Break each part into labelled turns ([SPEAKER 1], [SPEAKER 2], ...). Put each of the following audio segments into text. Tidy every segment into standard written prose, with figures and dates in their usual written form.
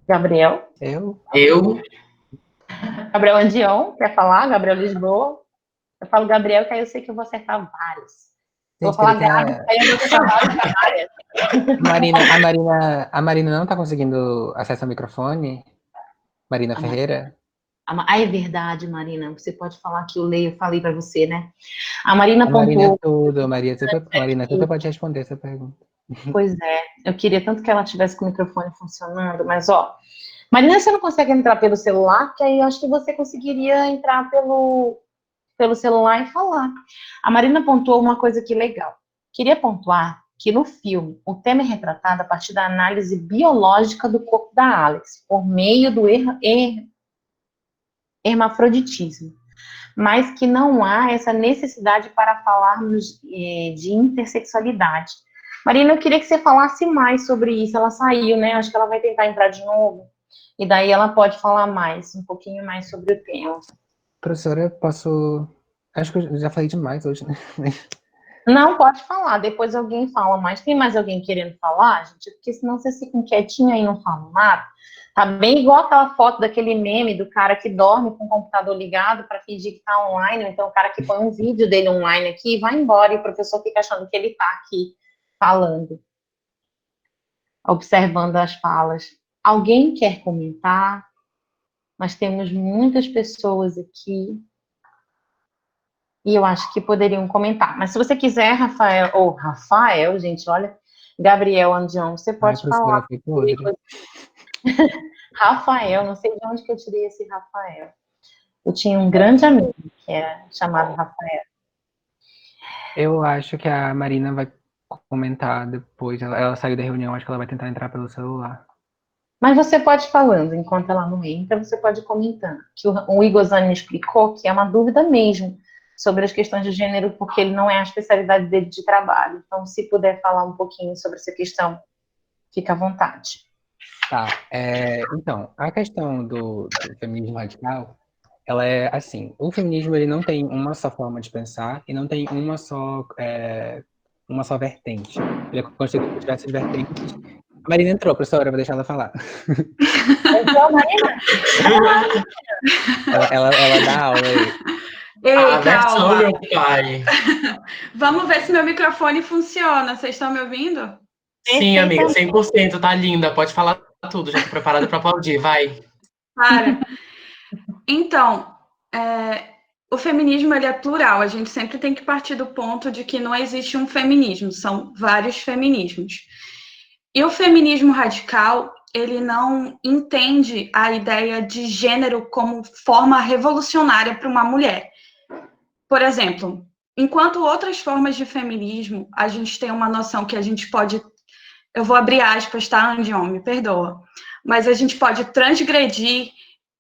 [SPEAKER 1] Gabriel.
[SPEAKER 2] Eu.
[SPEAKER 1] Gabriel Andion, quer falar? Gabriel Lisboa. Eu falo Gabriel, que aí eu sei que eu vou acertar vários. Eu vou
[SPEAKER 3] Gente,
[SPEAKER 1] falar
[SPEAKER 3] peraí que
[SPEAKER 1] Gabi, que aí eu vou acertar vários.
[SPEAKER 3] a Marina não tá conseguindo acesso ao microfone? Marina Ferreira?
[SPEAKER 1] É verdade, Marina. Você pode falar que eu leio, eu falei para você, né? A Marina
[SPEAKER 3] A Marina é
[SPEAKER 1] pontuou.
[SPEAKER 3] tudo, a Marina pode responder essa pergunta.
[SPEAKER 1] Pois é, eu queria tanto que ela tivesse com o microfone funcionando, mas ó, Marina, você não consegue entrar pelo celular, porque aí eu acho que você conseguiria entrar pelo celular e falar. A Marina pontuou uma coisa que legal. Queria pontuar que no filme o tema é retratado a partir da análise biológica do corpo da Alex, por meio do hermafroditismo, mas que não há essa necessidade para falarmos de intersexualidade. Marina, eu queria que você falasse mais sobre isso. Ela saiu, né? Acho que ela vai tentar entrar de novo. E daí ela pode falar mais, um pouquinho mais sobre o tema.
[SPEAKER 3] Professora, eu posso. Acho que eu já falei demais hoje, né?
[SPEAKER 1] Não, pode falar, depois alguém fala mais. Tem mais alguém querendo falar, gente? Porque senão vocês ficam quietinhos aí e não falam nada. Tá bem igual aquela foto daquele meme do cara que dorme com o computador ligado para fingir que tá online, ou então o cara que põe um vídeo dele online aqui e vai embora e o professor fica achando que ele tá aqui falando, observando as falas. Alguém quer comentar? Nós temos muitas pessoas aqui e eu acho que poderiam comentar. Mas se você quiser, Rafael, gente, olha, Gabriel Andion, você
[SPEAKER 3] Ai,
[SPEAKER 1] pode
[SPEAKER 3] professora,
[SPEAKER 1] falar.
[SPEAKER 3] eu fui podre.
[SPEAKER 1] Rafael, não sei de onde que eu tirei esse Rafael. Eu tinha um grande amigo que era chamado Rafael.
[SPEAKER 3] Eu acho que a Marina vai comentar depois. Ela saiu da reunião, acho que ela vai tentar entrar pelo celular.
[SPEAKER 1] Mas você pode ir falando, enquanto ela não entra, você pode ir comentando. Que o Igor Zani explicou que é uma dúvida mesmo sobre as questões de gênero, porque ele não é a especialidade dele de trabalho. Então, se puder falar um pouquinho sobre essa questão, fica à vontade.
[SPEAKER 3] Tá. Então, a questão do feminismo radical, ela é assim: o feminismo ele não tem uma só forma de pensar e não tem uma só vertente. Ele é constituído por diversas vertentes. A Marina entrou, professora, eu vou deixar ela falar.
[SPEAKER 1] Então, Marina,
[SPEAKER 3] Ela dá aula aí.
[SPEAKER 2] A
[SPEAKER 4] Ei,
[SPEAKER 2] versão,
[SPEAKER 4] calma.
[SPEAKER 2] meu pai.
[SPEAKER 4] Vamos ver se meu microfone funciona. Vocês estão me ouvindo?
[SPEAKER 2] Sim, amiga, 100%, tá linda. Pode falar tudo, já tô preparada para aplaudir, vai.
[SPEAKER 4] Para. Então, o feminismo ele é plural. A gente sempre tem que partir do ponto de que não existe um feminismo, são vários feminismos. E o feminismo radical, ele não entende a ideia de gênero como forma revolucionária para uma mulher. Por exemplo, enquanto outras formas de feminismo, a gente tem uma noção que a gente pode, eu vou abrir aspas, tá, Andion, me perdoa, mas a gente pode transgredir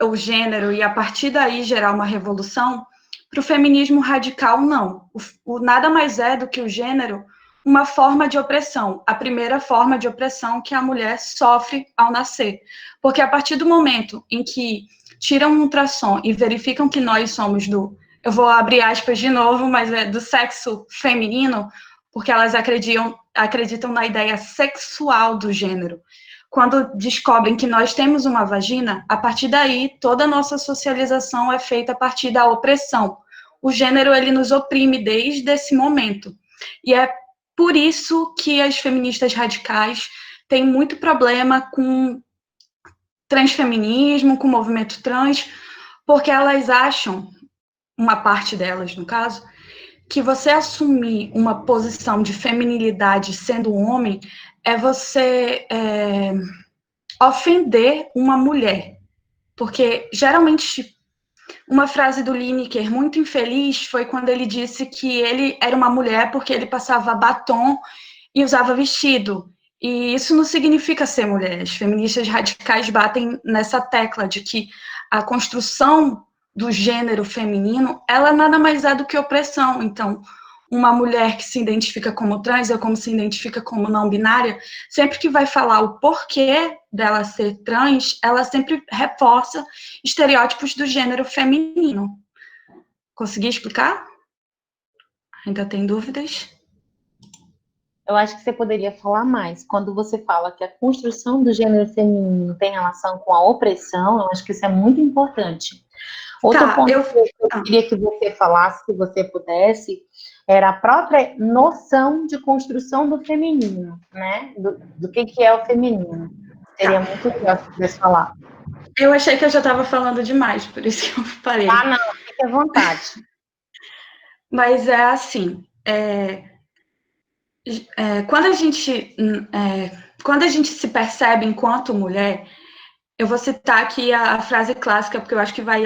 [SPEAKER 4] o gênero e a partir daí gerar uma revolução. Para o feminismo radical, não. O nada mais é do que o gênero uma forma de opressão, a primeira forma de opressão que a mulher sofre ao nascer. Porque a partir do momento em que tiram um ultrassom e verificam que nós somos eu vou abrir aspas de novo, mas é do sexo feminino, porque elas acreditam na ideia sexual do gênero. Quando descobrem que nós temos uma vagina, a partir daí, toda a nossa socialização é feita a partir da opressão. O gênero, ele nos oprime desde esse momento. E é por isso que as feministas radicais têm muito problema com transfeminismo, com o movimento trans, porque elas acham, uma parte delas, no caso, que você assumir uma posição de feminilidade sendo um homem é você ofender uma mulher. Porque, geralmente, uma frase do Lineker muito infeliz foi quando ele disse que ele era uma mulher porque ele passava batom e usava vestido. E isso não significa ser mulher. As feministas radicais batem nessa tecla de que a construção do gênero feminino, ela nada mais é do que opressão. Então, uma mulher que se identifica como trans ou como se identifica como não binária, sempre que vai falar o porquê dela ser trans, ela sempre reforça estereótipos do gênero feminino. Consegui explicar? Ainda tem dúvidas?
[SPEAKER 1] eu acho que você poderia falar mais. Quando você fala que a construção do gênero feminino tem relação com a opressão, eu acho que isso é muito importante. Outro
[SPEAKER 4] Tá,
[SPEAKER 1] ponto que eu queria que você falasse, se você pudesse, era a própria noção de construção do feminino, né? Do que é o feminino. Seria muito legal se pudesse falar.
[SPEAKER 4] eu achei que eu já estava falando demais, por isso que eu parei.
[SPEAKER 1] Ah, não, fique à vontade.
[SPEAKER 4] Mas é assim, quando a gente se percebe enquanto mulher, eu vou citar aqui a frase clássica, porque eu acho que vai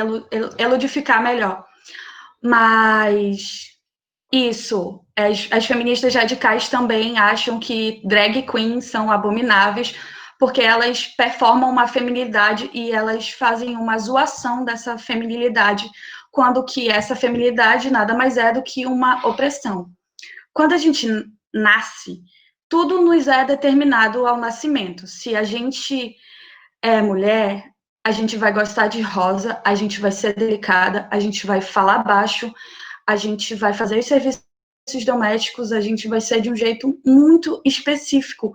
[SPEAKER 4] eludificar melhor. Mas isso, as feministas radicais também acham que drag queens são abomináveis, porque elas performam uma feminilidade e elas fazem uma zoação dessa feminilidade, quando que essa feminilidade nada mais é do que uma opressão. Quando a gente nasce, tudo nos é determinado ao nascimento. Se a gente é mulher, a gente vai gostar de rosa, a gente vai ser delicada, a gente vai falar baixo, a gente vai fazer os serviços domésticos, a gente vai ser de um jeito muito específico.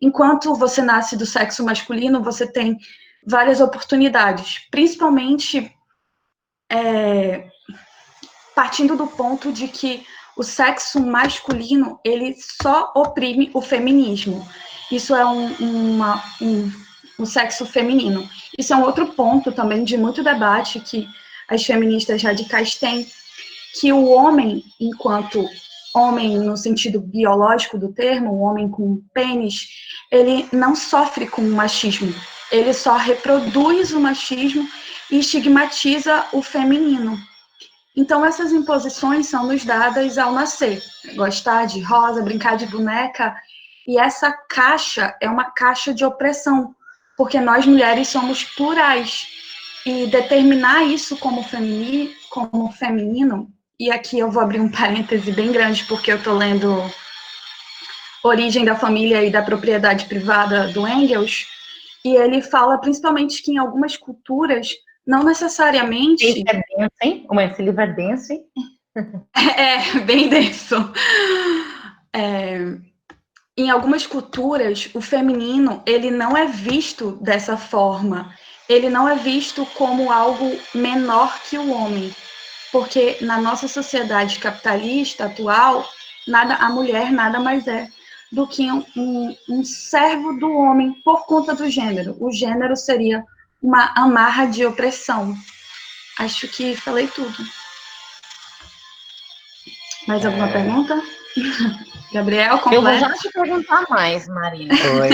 [SPEAKER 4] Enquanto você nasce do sexo masculino, você tem várias oportunidades, principalmente partindo do ponto de que o sexo masculino, ele só oprime o feminismo. Isso é um sexo feminino. Isso é um outro ponto também de muito debate que as feministas radicais têm, que o homem, enquanto homem no sentido biológico do termo, o homem com pênis, ele não sofre com o machismo, ele só reproduz o machismo e estigmatiza o feminino. Então, essas imposições são nos dadas ao nascer. Gostar de rosa, brincar de boneca. E essa caixa é uma caixa de opressão, porque nós mulheres somos plurais. E determinar isso como feminino, e aqui eu vou abrir um parêntese bem grande, porque eu estou lendo Origem da Família e da Propriedade Privada, do Engels, e ele fala principalmente que em algumas culturas, não necessariamente...
[SPEAKER 1] Esse é denso, hein? Esse livro é denso, hein?
[SPEAKER 4] É, bem denso. Em algumas culturas, o feminino, ele não é visto dessa forma. Ele não é visto como algo menor que o homem. Porque na nossa sociedade capitalista atual, a mulher nada mais é do que um servo do homem por conta do gênero. O gênero seria uma amarra de opressão. Acho que falei tudo. Mais alguma pergunta? Gabriel, completa.
[SPEAKER 1] Eu vou já te perguntar mais, Marina.
[SPEAKER 3] Oi.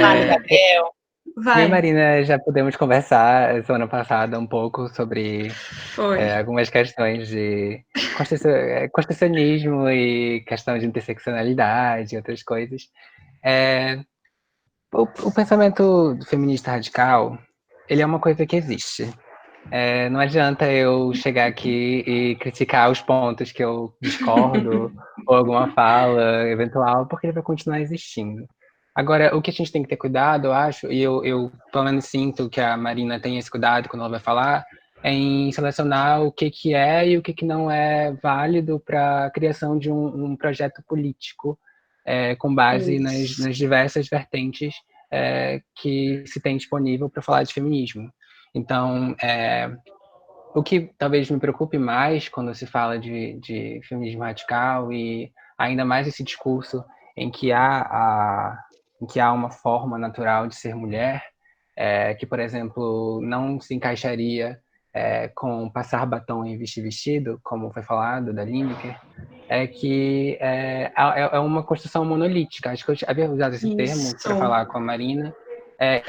[SPEAKER 1] Vale, Gabriel.
[SPEAKER 3] Eu e Marina já podemos conversar semana passada um pouco sobre algumas questões de construcionismo e questão de interseccionalidade e outras coisas. O pensamento feminista radical, ele é uma coisa que existe. Não adianta eu chegar aqui e criticar os pontos que eu discordo ou alguma fala eventual, porque ele vai continuar existindo. Agora, o que a gente tem que ter cuidado, eu acho, e eu pelo menos sinto que a Marina tem esse cuidado quando ela vai falar, é em selecionar o que é e o que não é válido para a criação de um projeto político com base nas diversas vertentes que se tem disponível para falar de feminismo. Então, o que talvez me preocupe mais quando se fala de feminismo radical e ainda mais esse discurso em que há uma forma natural de ser mulher, que, por exemplo, não se encaixaria com passar batom e vestir vestido, como foi falado da Lineker, que é uma construção monolítica. Acho que eu havia usado esse termo para falar com a Marina,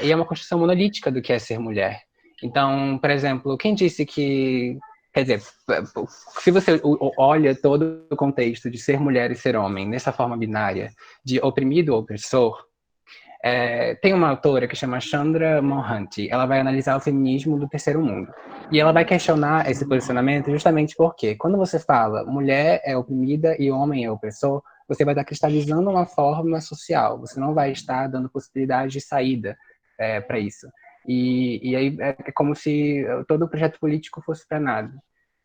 [SPEAKER 3] e é uma construção monolítica do que é ser mulher. Então, por exemplo, quem disse que... Quer dizer, se você olha todo o contexto de ser mulher e ser homem, nessa forma binária, de oprimido ou opressor, tem uma autora que chama Chandra Mohanty. Ela vai analisar o feminismo do terceiro mundo. E ela vai questionar esse posicionamento justamente porque, quando você fala mulher é oprimida e homem é opressor, você vai estar cristalizando uma forma social. Você não vai estar dando possibilidade de saída para isso. E aí é como se todo o projeto político fosse para nada.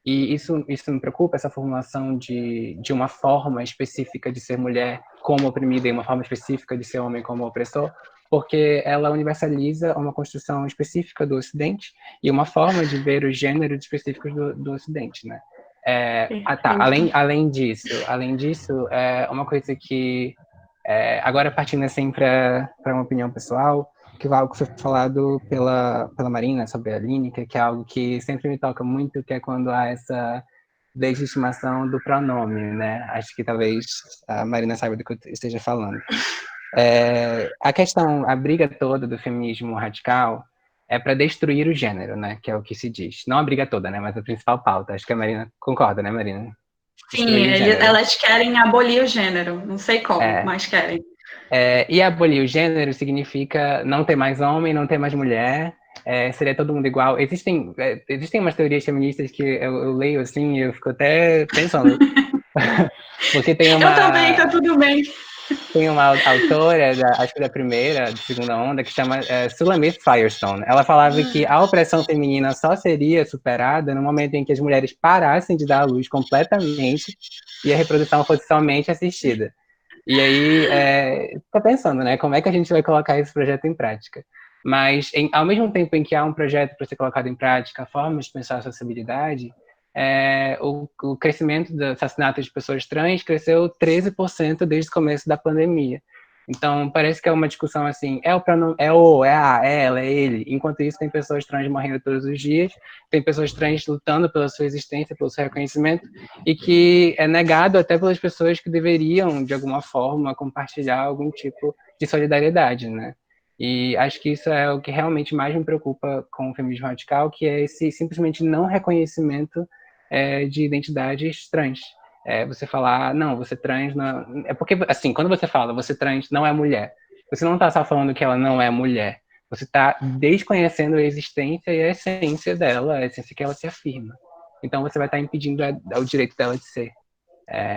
[SPEAKER 3] E isso me preocupa, essa formulação de uma forma específica de ser mulher como oprimida e uma forma específica de ser homem como opressor, porque ela universaliza uma construção específica do Ocidente e uma forma de ver os gêneros específicos do Ocidente, né? Tá. Além disso, uma coisa que agora partindo assim para uma opinião pessoal, que algo que foi falado pela Marina sobre a línica, que é algo que sempre me toca muito, que é quando há essa legitimação do pronome, né? Acho que talvez a Marina saiba do que eu esteja falando. A briga toda do feminismo radical é para destruir o gênero, né? Que é o que se diz. Não a briga toda, né? Mas a principal pauta. Acho que a Marina concorda, né, Marina?
[SPEAKER 4] Sim, elas querem abolir o gênero. Não sei como, mas querem.
[SPEAKER 3] E abolir o gênero significa não ter mais homem, não ter mais mulher, seria todo mundo igual. Existem umas teorias feministas que eu leio assim e eu fico até pensando. Porque tem uma...
[SPEAKER 4] Eu também, tá tudo bem.
[SPEAKER 3] Tem uma autora, acho que da segunda onda, que chama Sulamith Firestone. Ela falava que a opressão feminina só seria superada no momento em que as mulheres parassem de dar à luz completamente e a reprodução fosse somente assistida. E aí, tô pensando, né, como é que a gente vai colocar esse projeto em prática? Mas, ao mesmo tempo em que há um projeto para ser colocado em prática, formas de pensar a acessibilidade, o crescimento do assassinato de pessoas trans cresceu 13% desde o começo da pandemia. Então, parece que é uma discussão assim, é o pronome, é o, é a, é ela, é ele. Enquanto isso, tem pessoas trans morrendo todos os dias, tem pessoas trans lutando pela sua existência, pelo seu reconhecimento, e que é negado até pelas pessoas que deveriam, de alguma forma, compartilhar algum tipo de solidariedade, né? E acho que isso é o que realmente mais me preocupa com o feminismo radical, que é esse simplesmente não reconhecimento de identidades trans. Você falar, não, você trans não... É porque, assim, quando você fala você trans não é mulher, você não está só falando que ela não é mulher, você está desconhecendo a existência e a essência dela, a essência que ela se afirma. Então você vai estar impedindo o direito dela de ser.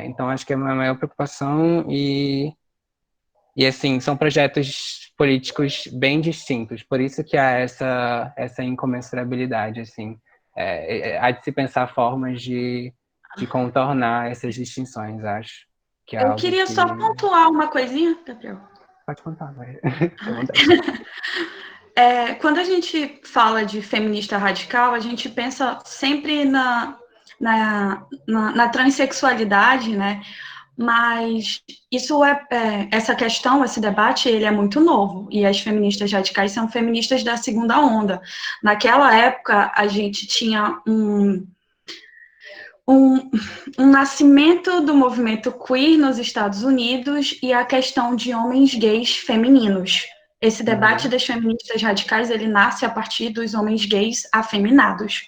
[SPEAKER 3] Então acho que é a minha maior preocupação e assim, são projetos políticos bem distintos, por isso que há essa incomensurabilidade, assim. Há de se pensar formas de contornar essas distinções, acho. Que é
[SPEAKER 4] Eu
[SPEAKER 3] algo
[SPEAKER 4] queria só pontuar uma coisinha, Gabriel.
[SPEAKER 3] Pode contar, vai.
[SPEAKER 4] Quando a gente fala de feminista radical, a gente pensa sempre na transexualidade, né? Mas isso essa questão, esse debate, ele é muito novo, e as feministas radicais são feministas da segunda onda. Naquela época, a gente tinha um nascimento do movimento queer nos Estados Unidos e a questão de homens gays femininos. Esse debate das feministas radicais, ele nasce a partir dos homens gays afeminados,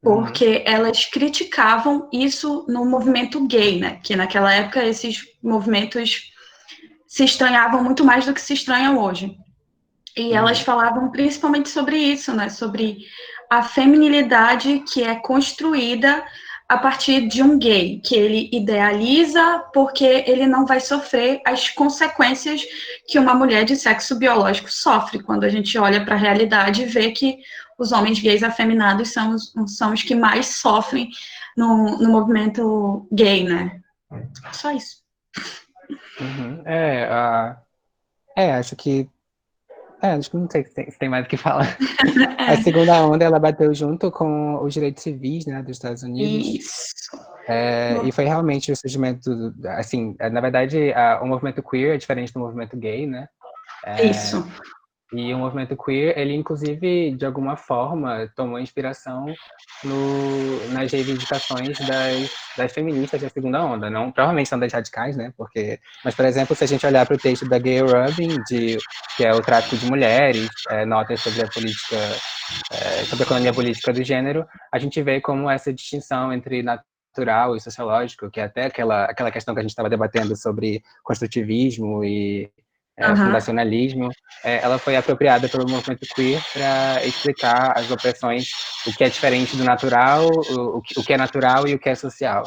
[SPEAKER 4] porque elas criticavam isso no movimento gay, né? Que naquela época esses movimentos se estranhavam muito mais do que se estranham hoje. E elas falavam principalmente sobre isso, né? Sobre a feminilidade que é construída a partir de um gay, que ele idealiza porque ele não vai sofrer as consequências que uma mulher de sexo biológico sofre, quando a gente olha para a realidade e vê que os homens gays afeminados são os que mais sofrem no movimento gay, né? Só isso.
[SPEAKER 3] Acho que não sei se tem mais o que falar. A segunda onda, ela bateu junto com os direitos civis, né, dos Estados Unidos.
[SPEAKER 4] Isso.
[SPEAKER 3] E foi realmente o surgimento, assim, na verdade, o movimento queer é diferente do movimento gay, né?
[SPEAKER 4] Isso.
[SPEAKER 3] E o movimento queer, ele inclusive, de alguma forma, tomou inspiração nas reivindicações das feministas da segunda onda. Não, provavelmente são das radicais, né? Mas, por exemplo, se a gente olhar para o texto da Gayle Rubin, que é o tráfico de mulheres, notas sobre a política, sobre a economia política do gênero, a gente vê como essa distinção entre natural e sociológico, que é até aquela questão que a gente estava debatendo sobre construtivismo e fundacionalismo, ela foi apropriada pelo movimento queer para explicar as opressões, o que é diferente do natural, o que é natural e o que é social.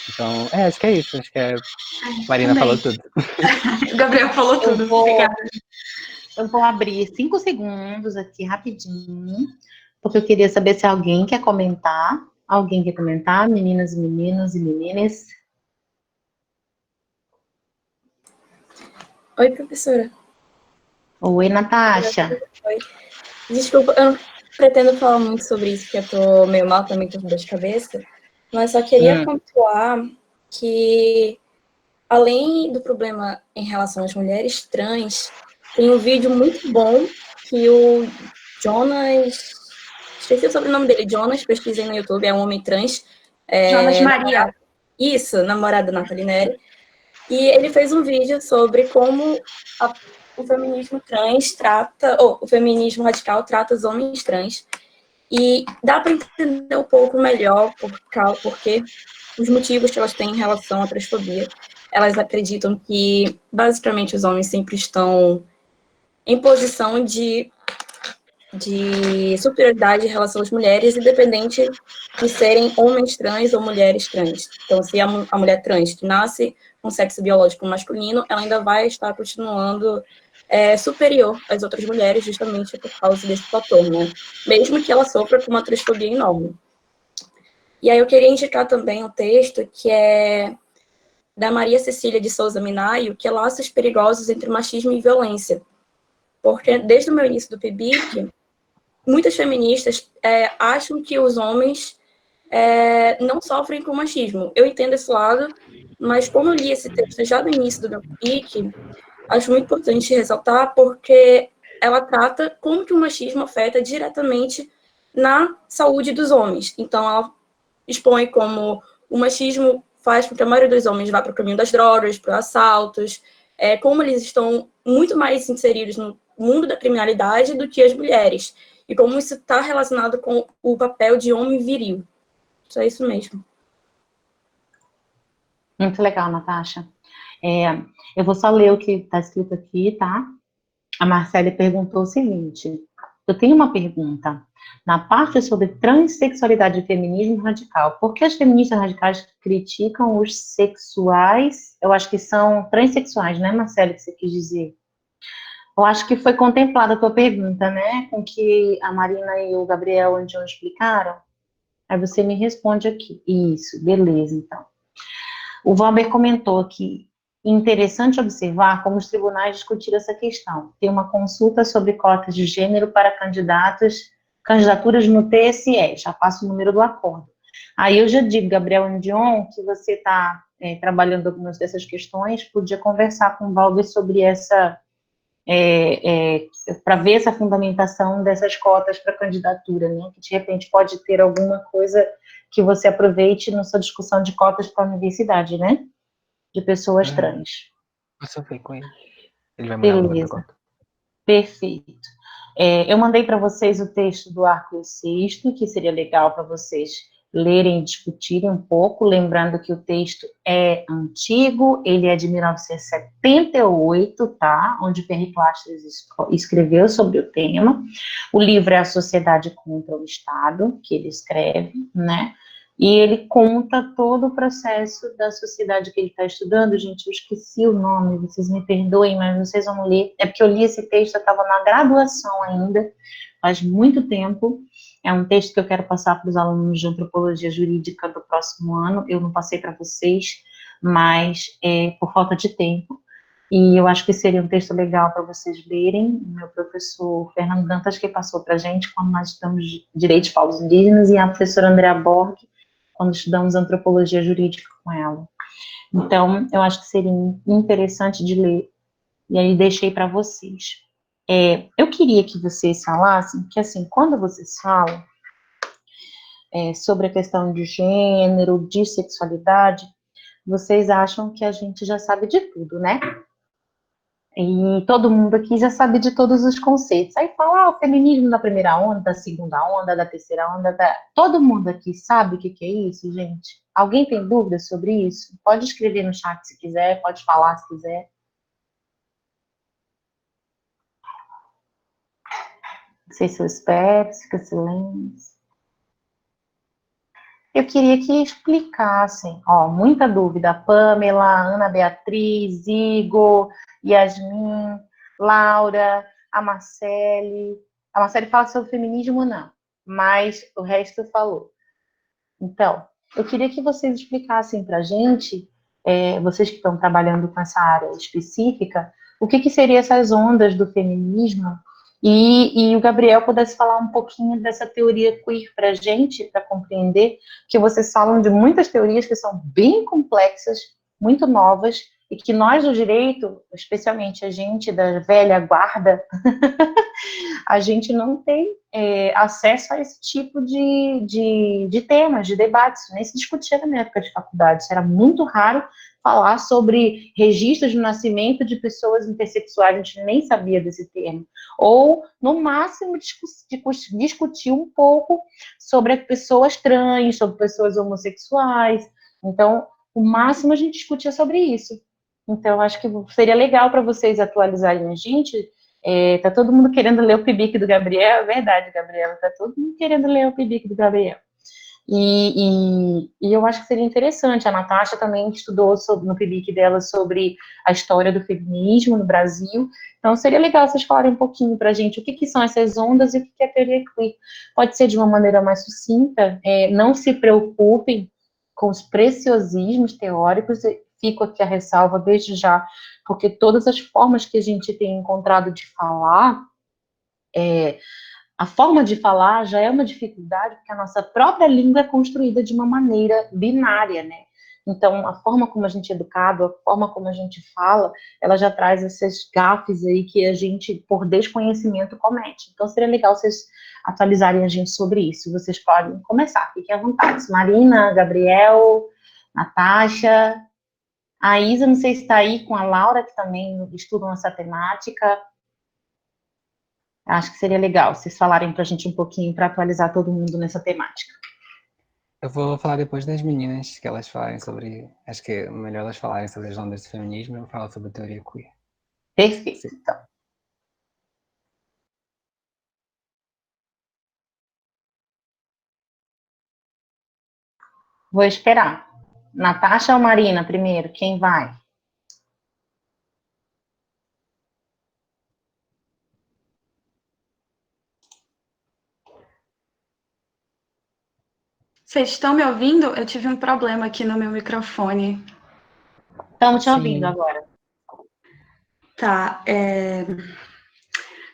[SPEAKER 3] Então, acho que é isso. Acho que a Marina falou tudo.
[SPEAKER 4] O Gabriel falou tudo. Obrigada.
[SPEAKER 1] Eu vou abrir 5 segundos aqui, rapidinho, porque eu queria saber se alguém quer comentar Alguém quer comentar? Meninas, meninos e meninas?
[SPEAKER 5] Oi, professora.
[SPEAKER 1] Oi, Natasha.
[SPEAKER 5] Oi. Desculpa, eu não pretendo falar muito sobre isso, porque eu tô meio mal também, tô com dor de cabeça, mas só queria pontuar que, além do problema em relação às mulheres trans, tem um vídeo muito bom que o Jonas, esqueci o sobrenome dele, Jonas, pesquisei no YouTube, é um homem trans.
[SPEAKER 4] Jonas Maria.
[SPEAKER 5] Isso, namorado da Nathalie Neri. E ele fez um vídeo sobre como o feminismo trans trata, ou o feminismo radical trata os homens trans. E dá para entender um pouco melhor porque os motivos que elas têm em relação à transfobia. Elas acreditam que, basicamente, os homens sempre estão em posição de superioridade em relação às mulheres, independente de serem homens trans ou mulheres trans. Então, se a mulher trans que nasce com sexo biológico masculino, ela ainda vai estar continuando superior às outras mulheres, justamente por causa desse fator, né? Mesmo que ela sofra com uma transfobia enorme. E aí eu queria indicar também um texto que é da Maria Cecília de Souza Minayo, que é Laços Perigosos entre Machismo e Violência. Porque desde o meu início do PIBIC, muitas feministas acham que os homens não sofrem com machismo. Eu entendo esse lado, mas como eu li esse texto já no início do meu PIBIC, acho muito importante ressaltar porque ela trata como que o machismo afeta diretamente na saúde dos homens. Então, ela expõe como o machismo faz com que a maioria dos homens vá para o caminho das drogas, para os assaltos, como eles estão muito mais inseridos no mundo da criminalidade do que as mulheres, e como isso está relacionado com o papel de homem viril. Só isso mesmo.
[SPEAKER 1] Muito legal, Natasha. Eu vou só ler o que está escrito aqui, tá? A Marcele perguntou o seguinte: eu tenho uma pergunta. Na parte sobre transexualidade e feminismo radical, por que as feministas radicais criticam os sexuais? Eu acho que são transexuais, né, Marcele, que você quis dizer? Eu acho que foi contemplada a tua pergunta, né, com que a Marina e o Gabriel Andion explicaram. Aí você me responde aqui. Isso, beleza, então. O Valber comentou que interessante observar como os tribunais discutiram essa questão. Tem uma consulta sobre cotas de gênero para candidaturas no TSE, já passo o número do acordo. Aí eu já digo, Gabriel Andion, que você está trabalhando algumas dessas questões, podia conversar com o Valber sobre essa, para ver essa fundamentação dessas cotas para candidatura, né? Que de repente pode ter alguma coisa que você aproveite na sua discussão de cotas para a universidade, né? De pessoas trans.
[SPEAKER 3] Posso ver com ele? Ele vai mandar o número
[SPEAKER 1] Beleza.
[SPEAKER 3] agora.
[SPEAKER 1] Perfeito. Eu mandei para vocês o texto do Arco Sexto, que seria legal para vocês lerem e discutirem um pouco, lembrando que o texto é antigo, ele é de 1978, tá? Onde Perry Clastres escreveu sobre o tema. O livro é A Sociedade contra o Estado, que ele escreve, né? E ele conta todo o processo da sociedade que ele está estudando. Gente, eu esqueci o nome, vocês me perdoem, mas vocês vão ler. É porque eu li esse texto, eu estava na graduação ainda, faz muito tempo. É um texto que eu quero passar para os alunos de antropologia jurídica do próximo ano. Eu não passei para vocês, mas por falta de tempo. E eu acho que seria um texto legal para vocês lerem. O meu professor Fernando Dantas que passou para a gente quando nós estudamos Direitos dos Povos Indígenas, e a professora Andrea Borg, quando estudamos antropologia jurídica com ela. Então, eu acho que seria interessante de ler, e aí deixei para vocês. Eu queria que vocês falassem, que assim, quando vocês falam sobre a questão de gênero, de sexualidade, vocês acham que a gente já sabe de tudo, né? E todo mundo aqui já sabe de todos os conceitos. Aí fala, o feminismo da primeira onda, da segunda onda, da terceira onda, todo mundo aqui sabe o que é isso, gente? Alguém tem dúvidas sobre isso? Pode escrever no chat se quiser, pode falar se quiser. Não sei se eu espero, se fica silêncio. Eu queria que explicassem, muita dúvida, Pamela, Ana Beatriz, Igor, Yasmin, Laura, a Marcele. A Marcele fala sobre feminismo, não, mas o resto falou. Então, eu queria que vocês explicassem para a gente, vocês que estão trabalhando com essa área específica, o que seriam essas ondas do feminismo, e o Gabriel pudesse falar um pouquinho dessa teoria queer para a gente, para compreender, que vocês falam de muitas teorias que são bem complexas, muito novas, e que nós do direito, especialmente a gente da velha guarda, a gente não tem acesso a esse tipo de temas, de debates, nem se discutia na minha época de faculdade, isso era muito raro falar sobre registros de nascimento de pessoas intersexuais, a gente nem sabia desse termo, ou, no máximo, discutir um pouco sobre pessoas trans, sobre pessoas homossexuais, então, o máximo a gente discutia sobre isso. Então, acho que seria legal para vocês atualizarem a gente. Tá todo mundo querendo ler o PIBIC do Gabriel, é verdade, Gabriela, tá todo mundo querendo ler o PIBIC do Gabriel. E eu acho que seria interessante. A Natasha também estudou no PIBIC dela sobre a história do feminismo no Brasil. Então, seria legal vocês falarem um pouquinho para a gente o que são essas ondas e o que é a teoria queer. Pode ser de uma maneira mais sucinta, não se preocupem com os preciosismos teóricos, fico aqui a ressalva desde já, porque todas as formas que a gente tem encontrado de falar, a forma de falar já é uma dificuldade, porque a nossa própria língua é construída de uma maneira binária, né? Então, a forma como a gente é educado, a forma como a gente fala, ela já traz esses gafes aí que a gente, por desconhecimento, comete. Então, seria legal vocês atualizarem a gente sobre isso. Vocês podem começar, fiquem à vontade. Marina, Gabriel, Natasha, a Isa, não sei se está aí com a Laura, que também estudam essa temática. Acho que seria legal vocês falarem para a gente um pouquinho, para atualizar todo mundo nessa temática.
[SPEAKER 3] Eu vou falar depois das meninas, que elas falarem sobre... Acho que é melhor elas falarem sobre as ondas do feminismo, eu falo sobre a teoria queer.
[SPEAKER 1] Perfeito, então. Vou esperar. Natasha ou Marina primeiro? Quem vai?
[SPEAKER 4] Vocês estão me ouvindo? Eu tive um problema aqui no meu microfone.
[SPEAKER 1] Estamos te ouvindo agora.
[SPEAKER 4] Tá.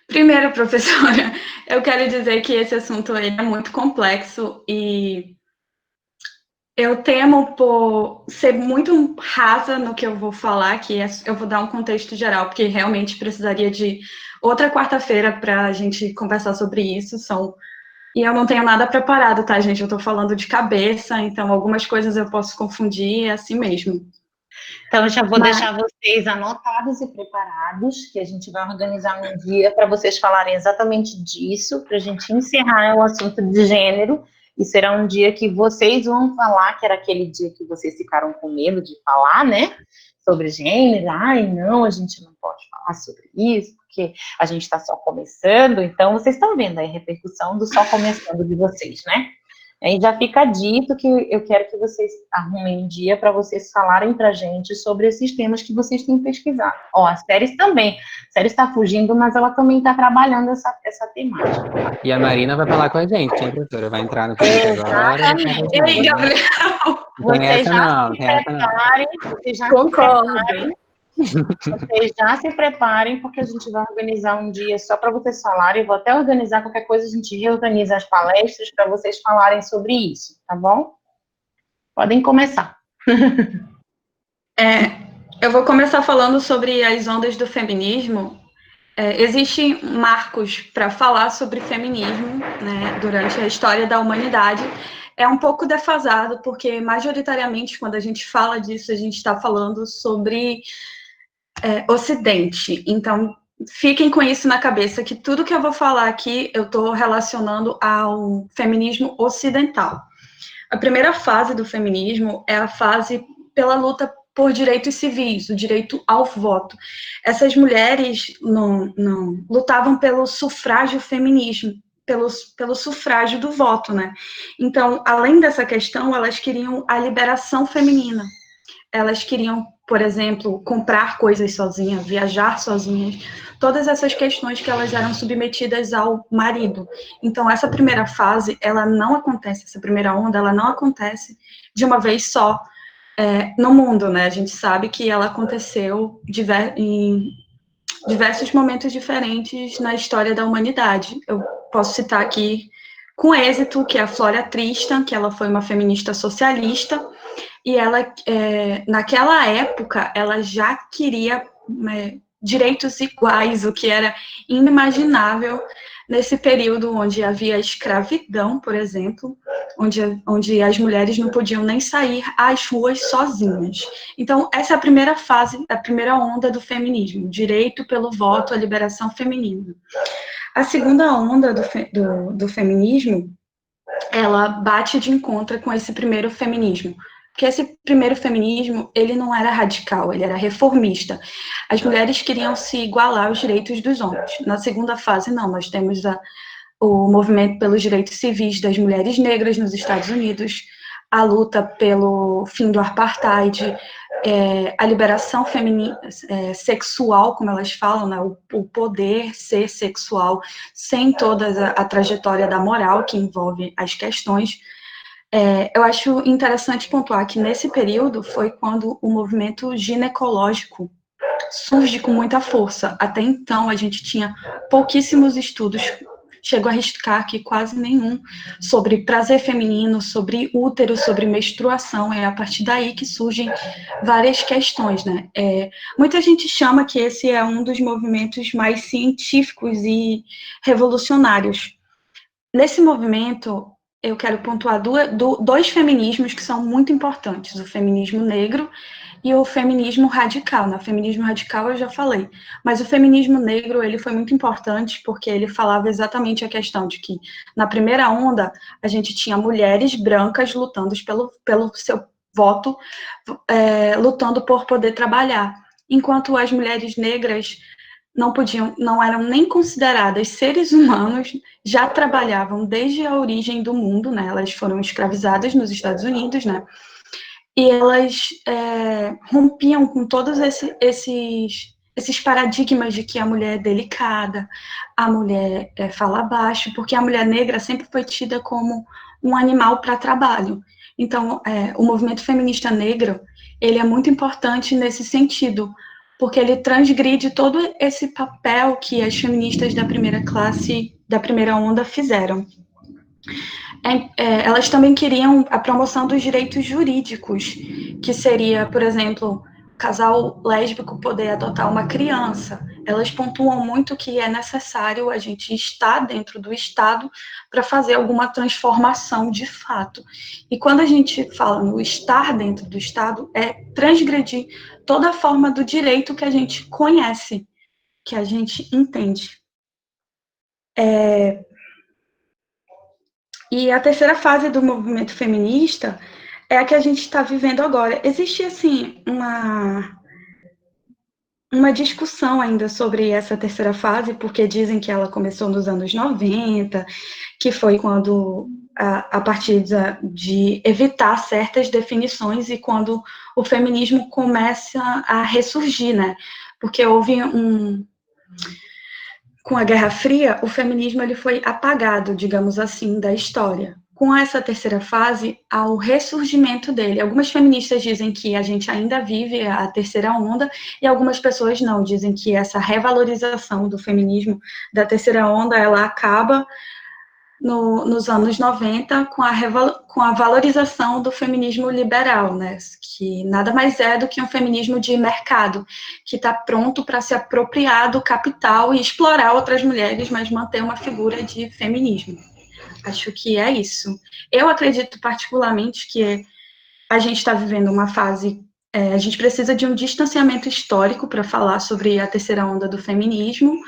[SPEAKER 4] Primeiro, professora, eu quero dizer que esse assunto é muito complexo e eu temo por ser muito rasa no que eu vou falar, eu vou dar um contexto geral, porque realmente precisaria de outra quarta-feira para a gente conversar sobre isso. E eu não tenho nada preparado, tá, gente? Eu tô falando de cabeça, então algumas coisas eu posso confundir, é assim mesmo.
[SPEAKER 1] Então, eu já vou deixar vocês anotados e preparados, que a gente vai organizar um dia para vocês falarem exatamente disso, para a gente encerrar o assunto de gênero, e será um dia que vocês vão falar, que era aquele dia que vocês ficaram com medo de falar, né? Sobre gênero, ai, não, a gente não pode falar sobre isso, porque a gente está só começando, então vocês estão vendo aí a repercussão do só começando de vocês, né? E já fica dito que eu quero que vocês arrumem um dia para vocês falarem para a gente sobre esses temas que vocês têm pesquisado. Ó, a Séries também. A Séries está fugindo, mas ela também está trabalhando essa temática.
[SPEAKER 3] E a Marina vai falar com a gente, hein, professora? Vai entrar no PIBIC agora.
[SPEAKER 4] E aí, Gabriel?
[SPEAKER 1] Vocês já se preparem, vocês já se preparem, porque a gente vai organizar um dia só para vocês falarem. Eu vou até organizar qualquer coisa, a gente reorganiza as palestras para vocês falarem sobre isso, tá bom? Podem começar.
[SPEAKER 4] Eu vou começar falando sobre as ondas do feminismo. Existem marcos para falar sobre feminismo, né, durante a história da humanidade. É um pouco defasado, porque majoritariamente, quando a gente fala disso, a gente está falando sobre Ocidente. Então, fiquem com isso na cabeça, que tudo que eu vou falar aqui, eu estou relacionando ao feminismo ocidental. A primeira fase do feminismo é a fase pela luta por direitos civis, o direito ao voto. Essas mulheres não lutavam pelo sufrágio feminismo, pelo sufrágio do voto, né? Então, além dessa questão, elas queriam a liberação feminina. elas queriam, por exemplo, comprar coisas sozinhas, viajar sozinhas, todas essas questões que elas eram submetidas ao marido. Então, essa primeira fase, ela não acontece, essa primeira onda, ela não acontece de uma vez só no mundo, né? A gente sabe que ela aconteceu em diversos momentos diferentes na história da humanidade. Eu posso citar aqui com êxito, que é a Flora Tristan, que ela foi uma feminista socialista, e ela, naquela época, ela já queria direitos iguais, o que era inimaginável nesse período onde havia escravidão, por exemplo, onde as mulheres não podiam nem sair às ruas sozinhas. Então, essa é a primeira fase, a primeira onda do feminismo, direito pelo voto, a liberação feminina. A segunda onda do feminismo, ela bate de encontro com esse primeiro feminismo, porque esse primeiro feminismo, ele não era radical, ele era reformista. As mulheres queriam se igualar aos direitos dos homens. Na segunda fase, não, nós temos o movimento pelos direitos civis das mulheres negras nos Estados Unidos, a luta pelo fim do apartheid, a liberação feminina, sexual, como elas falam, né, o poder ser sexual, sem toda a trajetória da moral que envolve as questões. Eu acho interessante pontuar que nesse período foi quando o movimento ginecológico surge com muita força. Até então, a gente tinha pouquíssimos estudos, chego a arriscar aqui quase nenhum, sobre prazer feminino, sobre útero, sobre menstruação. É a partir daí que surgem várias questões, né? Muita gente chama que esse é um dos movimentos mais científicos e revolucionários. Nesse movimento, eu quero pontuar dois feminismos que são muito importantes, o feminismo negro e o feminismo radical. O feminismo radical eu já falei, mas o feminismo negro ele foi muito importante porque ele falava exatamente a questão de que, na primeira onda, a gente tinha mulheres brancas lutando pelo seu voto, lutando por poder trabalhar, enquanto as mulheres negras não eram nem consideradas seres humanos, já trabalhavam desde a origem do mundo, né? Elas foram escravizadas nos Estados Unidos, né? E elas rompiam com todos esses paradigmas de que a mulher é delicada, a mulher fala baixo, porque a mulher negra sempre foi tida como um animal para trabalho. Então, o movimento feminista negro, ele é muito importante nesse sentido, porque ele transgride todo esse papel que as feministas da primeira classe, da primeira onda, fizeram. Elas também queriam a promoção dos direitos jurídicos, que seria, por exemplo, casal lésbico poder adotar uma criança. Elas pontuam muito que é necessário a gente estar dentro do Estado para fazer alguma transformação de fato. E quando a gente fala no estar dentro do Estado, é transgredir toda a forma do direito que a gente conhece, que a gente entende. E a terceira fase do movimento feminista é a que a gente está vivendo agora. Existe, assim, uma discussão ainda sobre essa terceira fase, porque dizem que ela começou nos anos 90, que foi quando, a partir de evitar certas definições e quando o feminismo começa a ressurgir, né? Porque houve com a Guerra Fria, o feminismo ele foi apagado, digamos assim, da história. Com essa terceira fase, há o ressurgimento dele. Algumas feministas dizem que a gente ainda vive a terceira onda, e algumas pessoas não, dizem que essa revalorização do feminismo da terceira onda, ela acaba nos anos 90 com a valorização do feminismo liberal, né? Que nada mais é do que um feminismo de mercado, que está pronto para se apropriar do capital e explorar outras mulheres, mas manter uma figura de feminismo. Acho que é isso. Eu acredito particularmente que a gente está vivendo uma fase, a gente precisa de um distanciamento histórico para falar sobre a terceira onda do feminismo,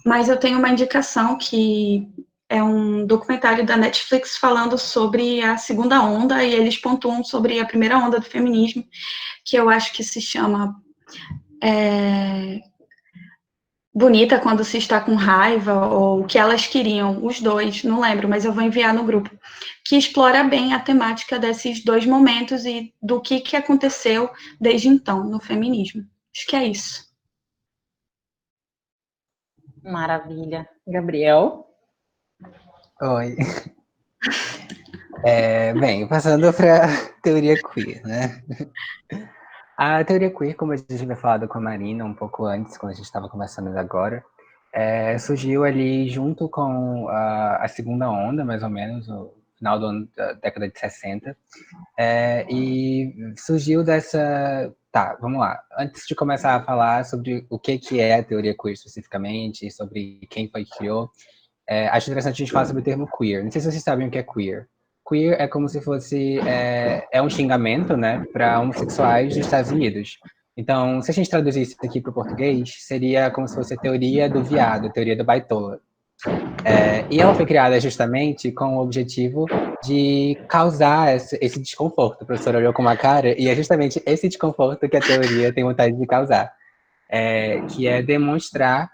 [SPEAKER 4] mas eu tenho uma indicação que é um documentário da Netflix falando sobre a segunda onda, e eles pontuam sobre a primeira onda do feminismo, que eu acho que se chama bonita quando se está com raiva, ou o que elas queriam, os dois, não lembro, mas eu vou enviar no grupo, que explora bem a temática desses dois momentos e do que aconteceu desde então no feminismo. Acho que é isso.
[SPEAKER 1] Maravilha. Gabriel?
[SPEAKER 3] Oi. Bem, passando para teoria queer, né? A teoria queer, como a gente havia falado com a Marina um pouco antes, quando a gente estava conversando agora, surgiu ali junto com a segunda onda, mais ou menos, no final da década de 60, e surgiu dessa... Tá, vamos lá. Antes de começar a falar sobre o que é a teoria queer especificamente, sobre quem foi que criou, acho interessante a gente falar sobre o termo queer. Não sei se vocês sabem o que é queer. Queer é como se fosse... É um xingamento, né, para homossexuais dos Estados Unidos. Então, se a gente traduzir isso aqui para o português, seria como se fosse a teoria do viado, a teoria do baitola. E ela foi criada justamente com o objetivo de causar esse desconforto. A professora olhou com uma cara, e é justamente esse desconforto que a teoria tem vontade de causar. Que é demonstrar,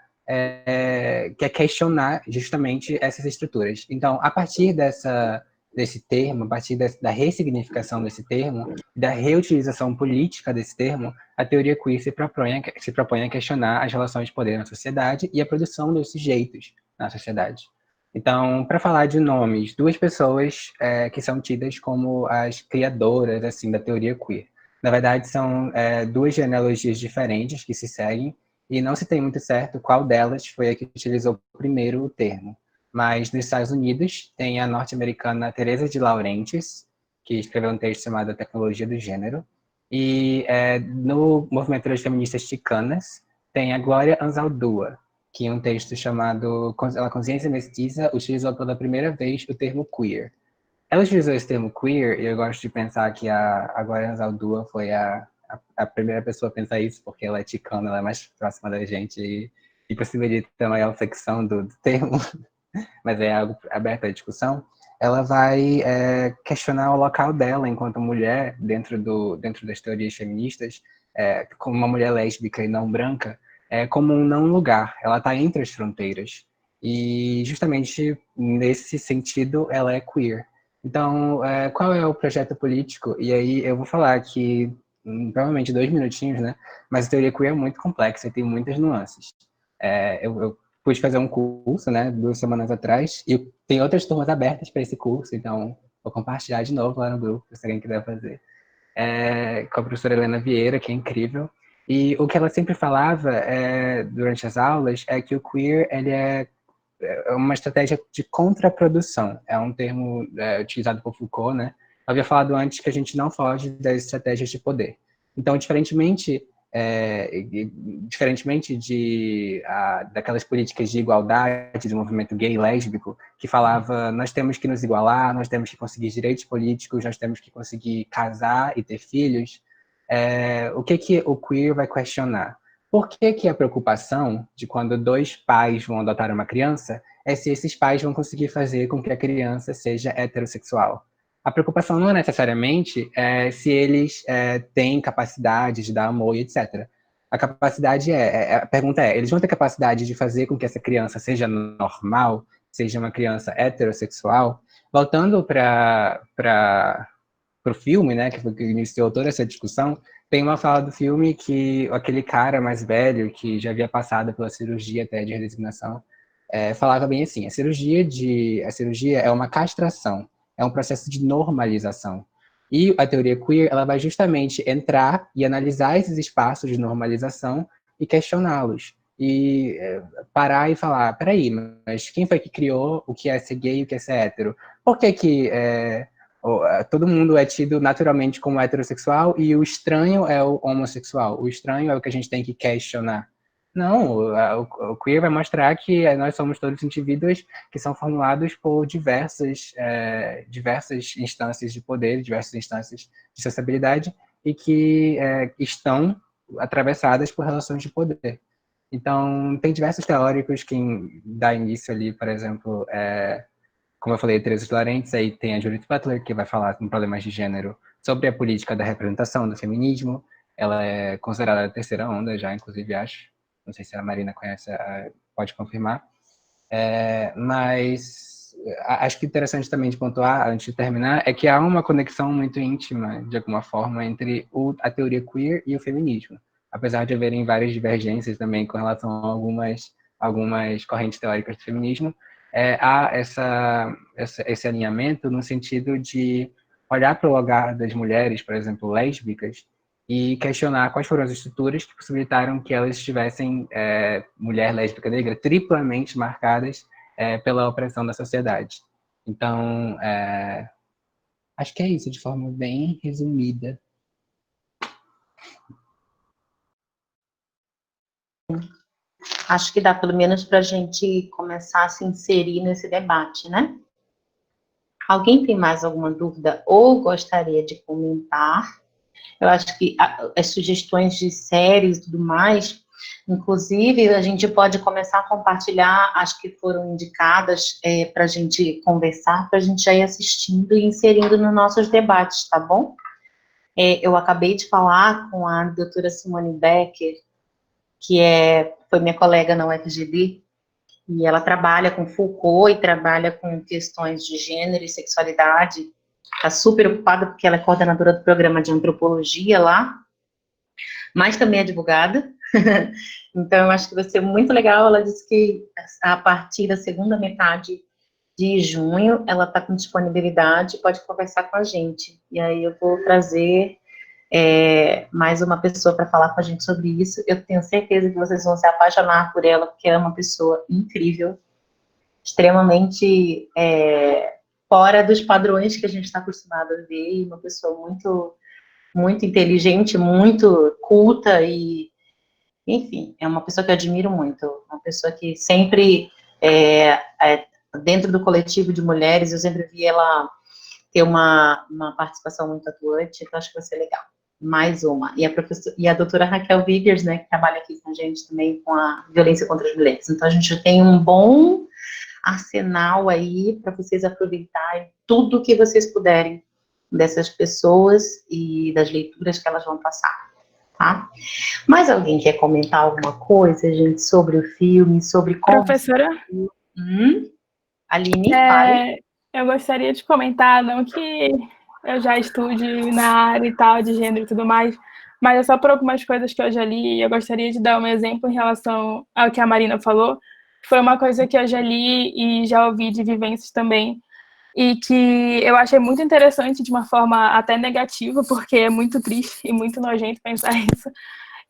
[SPEAKER 3] que é questionar justamente essas estruturas. Então, a partir desse termo, a partir da ressignificação desse termo, da reutilização política desse termo, a teoria queer se propõe a questionar as relações de poder na sociedade e a produção dos sujeitos na sociedade. Então, para falar de nomes, duas pessoas que são tidas como as criadoras assim da teoria queer. Na verdade, são duas genealogias diferentes que se seguem, e não se tem muito certo qual delas foi a que utilizou primeiro o termo. Mas nos Estados Unidos tem a norte-americana Teresa de Laurentiis, que escreveu um texto chamado A Tecnologia do Gênero, e no movimento das feministas chicanas tem a Glória Anzaldúa, que em um texto chamado A Consciência Mestiça utilizou pela primeira vez o termo queer. Ela utilizou esse termo queer, e eu gosto de pensar que a Glória Anzaldúa foi a primeira pessoa a pensar isso, porque ela é ticana, ela é mais próxima da gente e possibilita a maior flexão do termo, mas é algo aberto à discussão. Ela vai questionar o local dela enquanto mulher dentro das teorias feministas, como uma mulher lésbica e não branca, como um não lugar. Ela está entre as fronteiras. E justamente nesse sentido ela é queer. Então, qual é o projeto político? E aí eu vou falar aqui, provavelmente 2 minutinhos, né? Mas a teoria queer é muito complexa e tem muitas nuances. Eu pude fazer um curso, né, 2 semanas atrás, e tem outras turmas abertas para esse curso, então vou compartilhar de novo lá no grupo, se alguém quiser fazer. Com a professora Helena Vieira, que é incrível. E o que ela sempre falava durante as aulas é que o queer ele é uma estratégia de contraprodução. É um termo utilizado por Foucault, né? Eu havia falado antes que a gente não foge das estratégias de poder. Então, diferentemente daquelas políticas de igualdade do movimento gay e lésbico, que falava nós temos que nos igualar, nós temos que conseguir direitos políticos, nós temos que conseguir casar e ter filhos, o que o queer vai questionar? Por que a preocupação de quando 2 pais vão adotar uma criança é se esses pais vão conseguir fazer com que a criança seja heterossexual? A preocupação não é necessariamente se eles têm capacidade de dar amor e etc. A capacidade a pergunta eles vão ter capacidade de fazer com que essa criança seja normal, seja uma criança heterossexual? Voltando para o filme, né, que foi que iniciou toda essa discussão, tem uma fala do filme que aquele cara mais velho, que já havia passado pela cirurgia até de redesignação, falava bem assim, a cirurgia é uma castração, é um processo de normalização. E a teoria queer, ela vai justamente entrar e analisar esses espaços de normalização e questioná-los. E parar e falar, peraí, mas quem foi que criou o que é ser gay e o que é ser hétero? Por que todo mundo é tido naturalmente como heterossexual e o estranho é o homossexual? O estranho é o que a gente tem que questionar. Não, o queer vai mostrar que nós somos todos indivíduos que são formulados por diversas instâncias de poder, diversas instâncias de sociabilidade e que estão atravessadas por relações de poder. Então, tem diversos teóricos que dá início ali, por exemplo, como eu falei, Teresa de Laurentiis, aí tem a Judith Butler, que vai falar com problemas de gênero sobre a política da representação do feminismo. Ela é considerada a terceira onda já, inclusive, acho. Não sei se a Marina conhece, pode confirmar. Mas acho que interessante também de pontuar, antes de terminar, é que há uma conexão muito íntima, de alguma forma, entre a teoria queer e o feminismo. Apesar de haverem várias divergências também com relação a algumas correntes teóricas do feminismo, há esse alinhamento no sentido de olhar para o lugar das mulheres, por exemplo, lésbicas, e questionar quais foram as estruturas que possibilitaram que elas estivessem, mulher, lésbica, negra, triplamente marcadas pela opressão da sociedade. Então, acho que é isso, de forma bem resumida.
[SPEAKER 1] Acho que dá pelo menos para a gente começar a se inserir nesse debate, né? Alguém tem mais alguma dúvida ou gostaria de comentar? Eu acho que as sugestões de séries e tudo mais, inclusive, a gente pode começar a compartilhar as que foram indicadas para a gente conversar, para a gente já ir assistindo e inserindo nos nossos debates, tá bom? Eu acabei de falar com a doutora Simone Becker, que foi minha colega na UFGD, e ela trabalha com Foucault e trabalha com questões de gênero e sexualidade. Está super ocupada porque ela é coordenadora do programa de antropologia lá, mas também é advogada. Então, eu acho que vai ser muito legal. Ela disse que a partir da segunda metade de junho, ela está com disponibilidade, pode conversar com a gente. E aí eu vou trazer mais uma pessoa para falar com a gente sobre isso. Eu tenho certeza que vocês vão se apaixonar por ela, porque ela é uma pessoa incrível, extremamente fora dos padrões que a gente está acostumado a ver, e uma pessoa muito, muito inteligente, muito culta, e, enfim, é uma pessoa que eu admiro muito, uma pessoa que sempre, dentro do coletivo de mulheres, eu sempre vi ela ter uma participação muito atuante, então acho que vai ser legal. Mais uma. E a doutora Raquel Viggers, né, que trabalha aqui com a gente também com a violência contra as mulheres. Então, a gente já tem um bom arsenal aí para vocês aproveitarem tudo que vocês puderem dessas pessoas e das leituras que elas vão passar, tá? Mas alguém quer comentar alguma coisa, gente, sobre o filme, sobre como...
[SPEAKER 6] Professora?
[SPEAKER 1] Aline, fale.
[SPEAKER 6] Eu gostaria de comentar, não que eu já estude na área e tal, de gênero e tudo mais, mas é só por algumas coisas que eu já li, e eu gostaria de dar um exemplo em relação ao que a Marina falou. Foi uma coisa que eu já li e já ouvi de vivências também, e que eu achei muito interessante de uma forma até negativa, porque é muito triste e muito nojento pensar isso,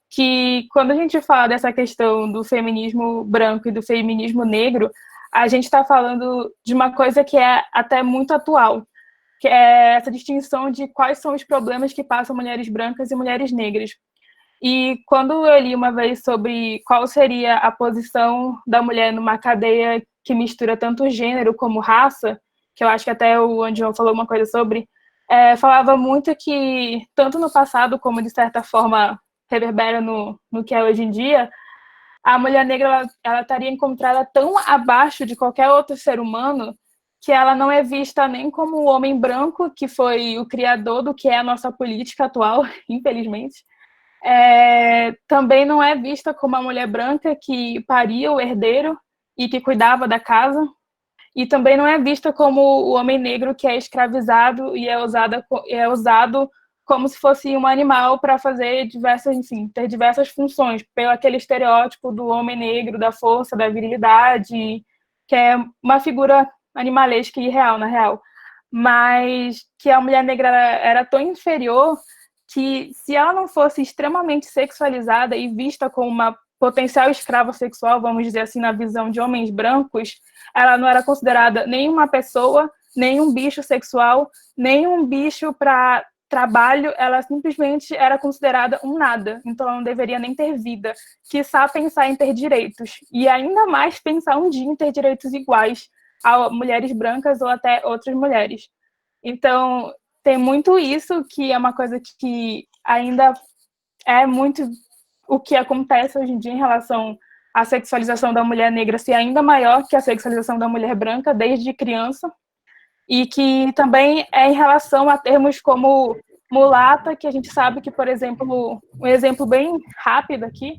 [SPEAKER 6] que quando a gente fala dessa questão do feminismo branco e do feminismo negro, a gente está falando de uma coisa que é até muito atual, que é essa distinção de quais são os problemas que passam mulheres brancas e mulheres negras. E quando eu li uma vez sobre qual seria a posição da mulher numa cadeia que mistura tanto gênero como raça, que eu acho que até o Andion falou uma coisa sobre, falava muito que, tanto no passado como, de certa forma, reverbera no que é hoje em dia, a mulher negra ela estaria encontrada tão abaixo de qualquer outro ser humano que ela não é vista nem como o homem branco, que foi o criador do que é a nossa política atual, infelizmente. Também não é vista como a mulher branca que paria o herdeiro e que cuidava da casa, e também não é vista como o homem negro que é escravizado e é usado como se fosse um animal para fazer ter diversas funções, pelo aquele estereótipo do homem negro, da força, da virilidade, que é uma figura animalesca e irreal, na real. Mas que a mulher negra era tão inferior que, se ela não fosse extremamente sexualizada e vista como uma potencial escrava sexual, vamos dizer assim, na visão de homens brancos, ela não era considerada nem uma pessoa, nem um bicho sexual, nem um bicho para trabalho, ela simplesmente era considerada um nada, então ela não deveria nem ter vida, quiçá pensar em ter direitos, e ainda mais pensar um dia em ter direitos iguais a mulheres brancas ou até outras mulheres. Então, tem muito isso, que é uma coisa que ainda é muito o que acontece hoje em dia em relação à sexualização da mulher negra ser ainda maior que a sexualização da mulher branca desde criança, e que também é em relação a termos como mulata, que a gente sabe que, por exemplo, um exemplo bem rápido aqui,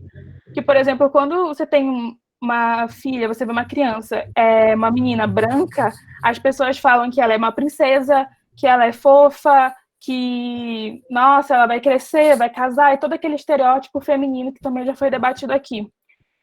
[SPEAKER 6] que, por exemplo, quando você tem uma filha, você vê uma criança, uma menina branca, as pessoas falam que ela é uma princesa, que ela é fofa, que, nossa, ela vai crescer, vai casar, e todo aquele estereótipo feminino que também já foi debatido aqui,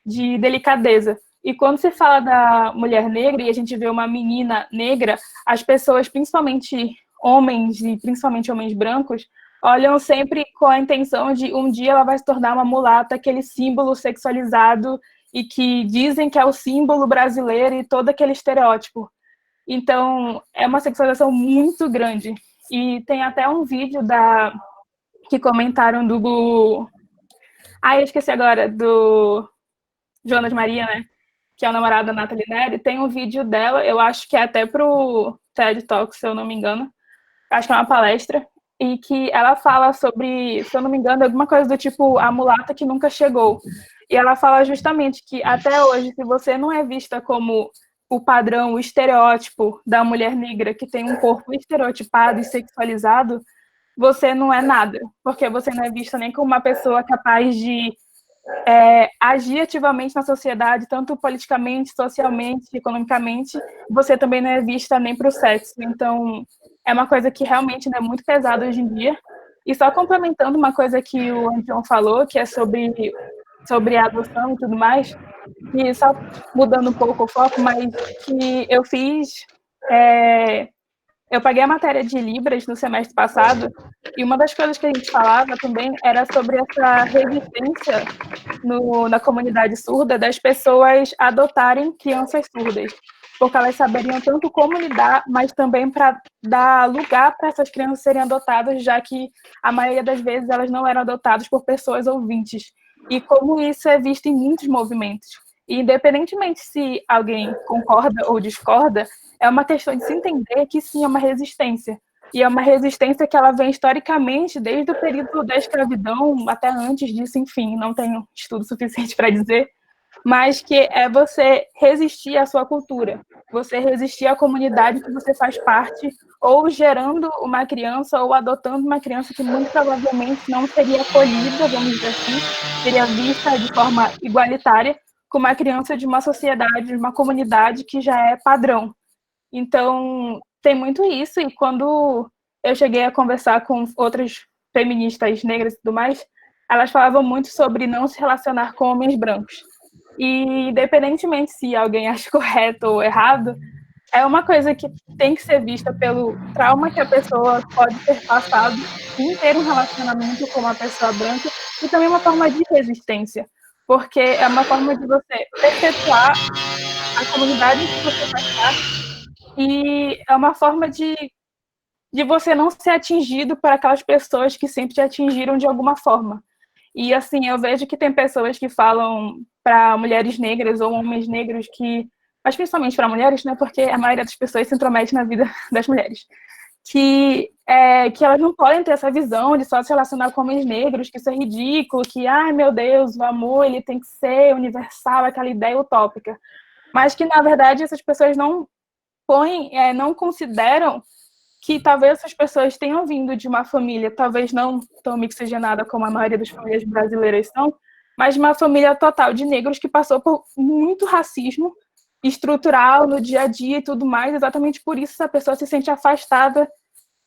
[SPEAKER 6] de delicadeza. E quando se fala da mulher negra e a gente vê uma menina negra, as pessoas, principalmente homens e principalmente homens brancos, olham sempre com a intenção de um dia ela vai se tornar uma mulata, aquele símbolo sexualizado e que dizem que é o símbolo brasileiro e todo aquele estereótipo. Então, é uma sexualização muito grande. E tem até um vídeo que comentaram do... eu esqueci agora, do Jonas Maria, né? Que é o namorado da Nathalie Neri. Tem um vídeo dela, eu acho que é até pro TED Talk, se eu não me engano. Acho que é uma palestra. E que ela fala sobre, se eu não me engano, alguma coisa do tipo a mulata que nunca chegou. E ela fala justamente que até hoje, se você não é vista como o padrão, o estereótipo da mulher negra que tem um corpo estereotipado e sexualizado, você não é nada, porque você não é vista nem como uma pessoa capaz de agir ativamente na sociedade, tanto politicamente, socialmente, economicamente, você também não é vista nem para o sexo. Então, é uma coisa que realmente é muito pesada hoje em dia. E só complementando uma coisa que o Anton falou, que é sobre a adoção e tudo mais, e só mudando um pouco o foco, mas que eu fiz... eu paguei a matéria de Libras no semestre passado, e uma das coisas que a gente falava também era sobre essa resistência na comunidade surda das pessoas adotarem crianças surdas, porque elas saberiam tanto como lidar, mas também para dar lugar para essas crianças serem adotadas, já que a maioria das vezes elas não eram adotadas por pessoas ouvintes. E como isso é visto em muitos movimentos. E independentemente se alguém concorda ou discorda, é uma questão de se entender que sim, é uma resistência. E é uma resistência que ela vem historicamente desde o período da escravidão, até antes disso, enfim, não tenho estudo suficiente para dizer, mas que é você resistir à sua cultura, você resistir à comunidade que você faz parte, ou gerando uma criança, ou adotando uma criança que muito provavelmente não seria acolhida, vamos dizer assim, seria vista de forma igualitária, com uma criança de uma sociedade, de uma comunidade que já é padrão. Então, tem muito isso, e quando eu cheguei a conversar com outras feministas negras e tudo mais, elas falavam muito sobre não se relacionar com homens brancos. E, independentemente se alguém acha correto ou errado, é uma coisa que tem que ser vista pelo trauma que a pessoa pode ter passado em ter um relacionamento com uma pessoa branca, e também uma forma de resistência, porque é uma forma de você perpetuar a comunidade que você faz parte, e é uma forma de você não ser atingido por aquelas pessoas que sempre te atingiram de alguma forma. E, assim, eu vejo que tem pessoas que falam para mulheres negras ou homens negros mas principalmente para mulheres, né, porque a maioria das pessoas se intromete na vida das mulheres, que elas não podem ter essa visão de só se relacionar com homens negros, que isso é ridículo, que, ai, meu Deus, o amor, ele tem que ser universal, aquela ideia utópica. Mas que, na verdade, essas pessoas não consideram que talvez essas pessoas tenham vindo de uma família, talvez não tão mixigenada como a maioria das famílias brasileiras são, mas de uma família total de negros que passou por muito racismo estrutural no dia a dia e tudo mais. Exatamente por isso essa pessoa se sente afastada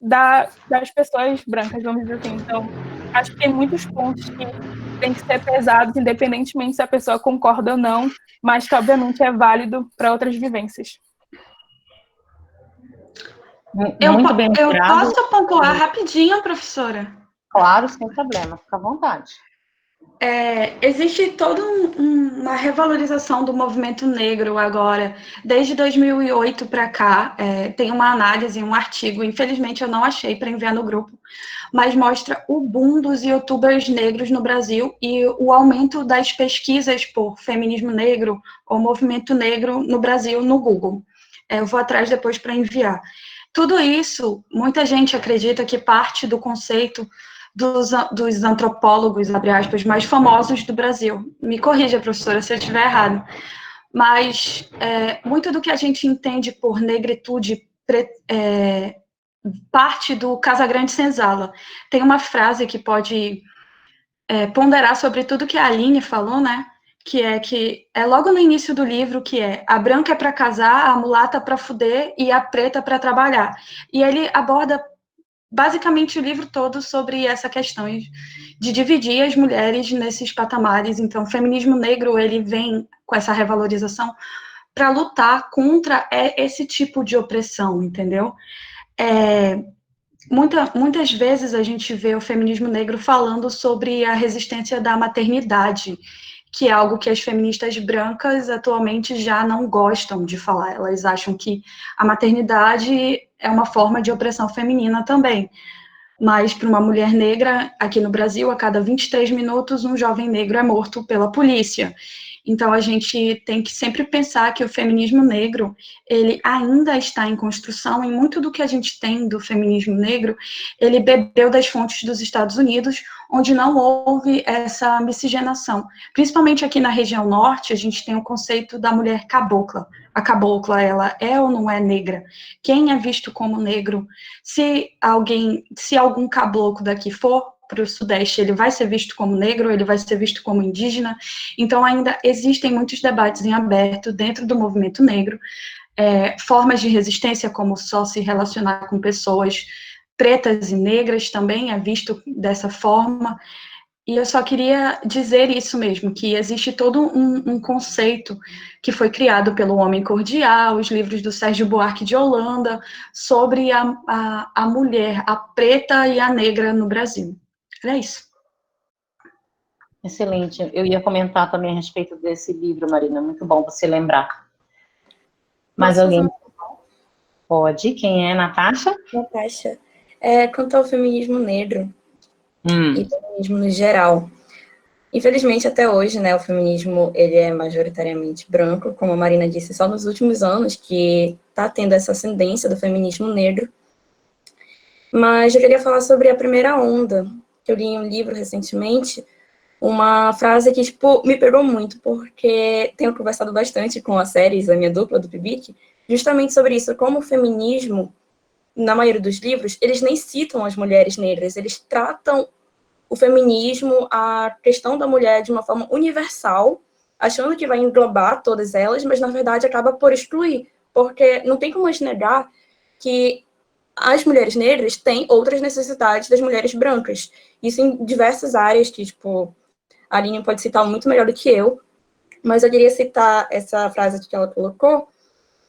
[SPEAKER 6] das pessoas brancas, vamos dizer assim. Então, acho que tem muitos pontos que têm que ser pesados, independentemente se a pessoa concorda ou não, mas que, obviamente, é válido para outras vivências.
[SPEAKER 1] Muito bem
[SPEAKER 4] eu
[SPEAKER 1] lembrado.
[SPEAKER 4] Posso pontuar rapidinho, professora?
[SPEAKER 1] Claro, sem problema, fica à vontade.
[SPEAKER 4] Existe toda uma revalorização do movimento negro agora, desde 2008 para cá. Tem uma análise, um artigo, infelizmente eu não achei para enviar no grupo, mas mostra o boom dos youtubers negros no Brasil e o aumento das pesquisas por feminismo negro ou movimento negro no Brasil no Google. Eu vou atrás depois para enviar. Tudo isso, muita gente acredita que parte do conceito dos antropólogos, abre aspas, mais famosos do Brasil. Me corrija, professora, se eu estiver errado. Mas muito do que a gente entende por negritude parte do Casagrande Senzala. Tem uma frase que pode ponderar sobre tudo que a Aline falou, né? Que é logo no início do livro, que é a branca é para casar, a mulata para fuder e a preta para trabalhar. E ele aborda basicamente o livro todo sobre essa questão de dividir as mulheres nesses patamares. Então, o feminismo negro, ele vem com essa revalorização para lutar contra esse tipo de opressão, entendeu? Muitas vezes a gente vê o feminismo negro falando sobre a resistência da maternidade, que é algo que as feministas brancas atualmente já não gostam de falar. Elas acham que a maternidade é uma forma de opressão feminina também. Mas para uma mulher negra, aqui no Brasil, a cada 23 minutos, um jovem negro é morto pela polícia. Então, a gente tem que sempre pensar que o feminismo negro, ele ainda está em construção, e muito do que a gente tem do feminismo negro, ele bebeu das fontes dos Estados Unidos, onde não houve essa miscigenação. Principalmente aqui na região norte, a gente tem o conceito da mulher cabocla. A cabocla, ela é ou não é negra? Quem é visto como negro? Se algum caboclo daqui for para o Sudeste, ele vai ser visto como negro, ele vai ser visto como indígena. Então, ainda existem muitos debates em aberto dentro do movimento negro, formas de resistência, como só se relacionar com pessoas pretas e negras, também é visto dessa forma. E eu só queria dizer isso mesmo, que existe todo um conceito que foi criado pelo Homem Cordial, os livros do Sérgio Buarque de Holanda, sobre a mulher, a preta e a negra no Brasil. Era isso.
[SPEAKER 1] Excelente. Eu ia comentar também a respeito desse livro, Marina. Muito bom você lembrar. Mais alguém? Pode. Quem é? Natasha?
[SPEAKER 5] Natasha. Quanto ao feminismo negro e feminismo no geral, infelizmente até hoje, né, o feminismo ele é majoritariamente branco, como a Marina disse, só nos últimos anos que está tendo essa ascendência do feminismo negro. Mas eu queria falar sobre a primeira onda, que eu li em um livro recentemente, uma frase que, tipo, me pegou muito, porque tenho conversado bastante com as séries, a minha dupla do PIBIC, justamente sobre isso, como o feminismo, na maioria dos livros, eles nem citam as mulheres negras, eles tratam o feminismo, a questão da mulher de uma forma universal, achando que vai englobar todas elas, mas, na verdade, acaba por excluir, porque não tem como a gente negar que as mulheres negras têm outras necessidades das mulheres brancas. Isso em diversas áreas que, tipo, a Aline pode citar muito melhor do que eu, mas eu queria citar essa frase que ela colocou,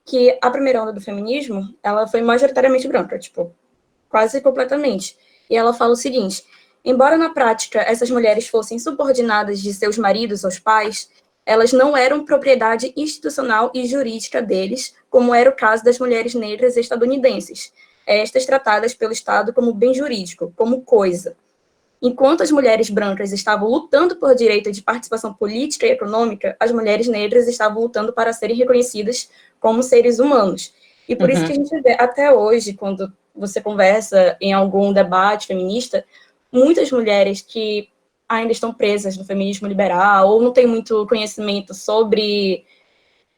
[SPEAKER 5] que a primeira onda do feminismo, ela foi majoritariamente branca, tipo, quase completamente. E ela fala o seguinte: embora na prática essas mulheres fossem subordinadas de seus maridos aos pais, elas não eram propriedade institucional e jurídica deles, como era o caso das mulheres negras estadunidenses, estas tratadas pelo Estado como bem jurídico, como coisa. Enquanto as mulheres brancas estavam lutando por direito de participação política e econômica, as mulheres negras estavam lutando para serem reconhecidas como seres humanos. E por isso que a gente vê até hoje, quando você conversa em algum debate feminista, muitas mulheres que ainda estão presas no feminismo liberal ou não têm muito conhecimento sobre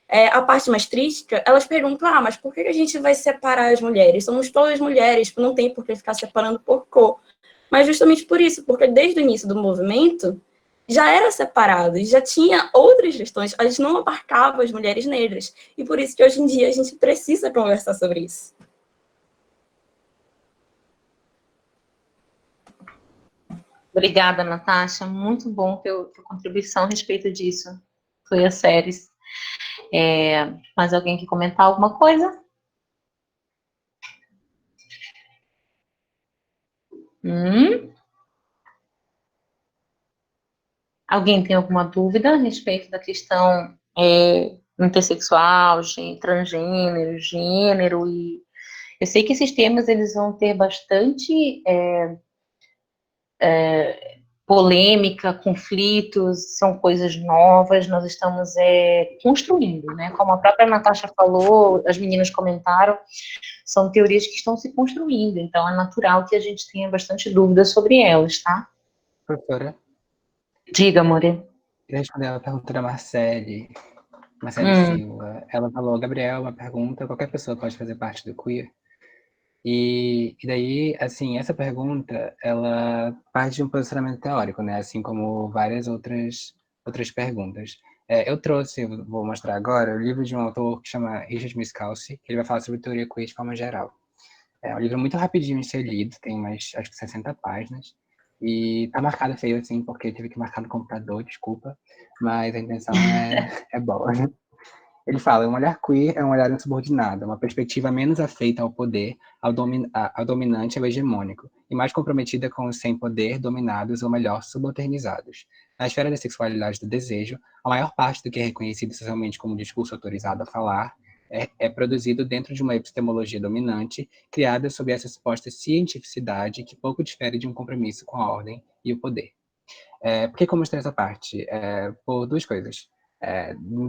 [SPEAKER 5] a parte mais crítica, elas perguntam, mas por que a gente vai separar as mulheres? Somos todas mulheres, não tem por que ficar separando por cor. Mas justamente por isso, porque desde o início do movimento, já era separado, e já tinha outras questões, a gente não abarcava as mulheres negras, e por isso que hoje em dia a gente precisa conversar sobre isso.
[SPEAKER 1] Obrigada, Natasha. Muito bom tua contribuição a respeito disso. Foi as séries. Mais alguém quer comentar alguma coisa? Alguém tem alguma dúvida a respeito da questão intersexual, transgênero, gênero? E eu sei que esses temas eles vão ter bastante polêmica, conflitos, são coisas novas, nós estamos construindo, né? Como a própria Natasha falou, as meninas comentaram, são teorias que estão se construindo, então é natural que a gente tenha bastante dúvidas sobre elas, tá?
[SPEAKER 3] Professora?
[SPEAKER 1] Diga, More.
[SPEAKER 3] Queria responder a pergunta da Marcele Silva. Ela falou, Gabriel, uma pergunta, qualquer pessoa pode fazer parte do queer? E daí, assim, essa pergunta, ela parte de um posicionamento teórico, né? Assim como várias outras perguntas. Eu trouxe, vou mostrar agora, o livro de um autor que chama Richard Miscalci, que ele vai falar sobre teoria queer de forma geral. É um livro muito rapidinho de ser lido, tem mais, acho que 60 páginas. E tá marcado feio, assim, porque eu tive que marcar no computador, desculpa. Mas a intenção é boa. Ele fala, um olhar queer é um olhar insubordinado, uma perspectiva menos afeita ao poder, ao dominante, ao hegemônico, e mais comprometida com os sem poder, dominados, ou melhor, subalternizados. Na esfera da sexualidade e do desejo, a maior parte do que é reconhecido socialmente como discurso autorizado a falar é produzido dentro de uma epistemologia dominante, criada sob essa suposta cientificidade que pouco difere de um compromisso com a ordem e o poder. Por que eu mostrei essa parte? Por duas coisas.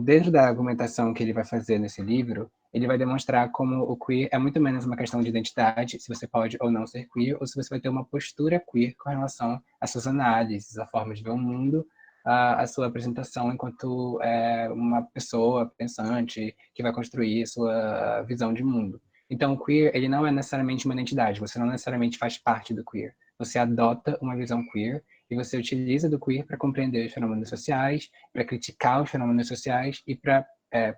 [SPEAKER 3] Dentro da argumentação que ele vai fazer nesse livro, ele vai demonstrar como o queer é muito menos uma questão de identidade, se você pode ou não ser queer, ou se você vai ter uma postura queer com relação às suas análises, à forma de ver o mundo, a sua apresentação enquanto uma pessoa pensante que vai construir a sua visão de mundo. Então, o queer, ele não é necessariamente uma identidade, você não necessariamente faz parte do queer. Você adota uma visão queer e você utiliza do queer para compreender os fenômenos sociais, para criticar os fenômenos sociais e para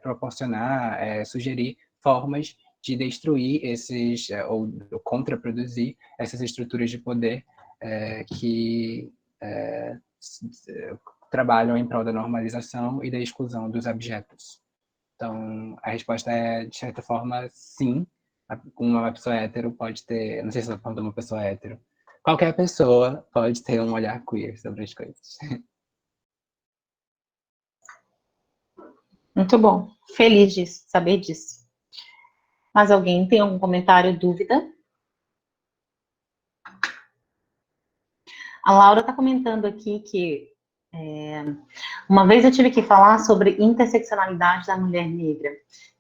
[SPEAKER 3] proporcionar, sugerir formas de destruir esses, ou contraproduzir essas estruturas de poder que trabalham em prol da normalização e da exclusão dos objetos. Então, a resposta é, de certa forma, sim. Uma pessoa hétero pode ter, não sei se eu estou falando de uma pessoa hétero, qualquer pessoa pode ter um olhar queer sobre as coisas.
[SPEAKER 1] Muito bom. Feliz de saber disso. Mas alguém tem algum comentário, dúvida? A Laura está comentando aqui que uma vez eu tive que falar sobre interseccionalidade da mulher negra.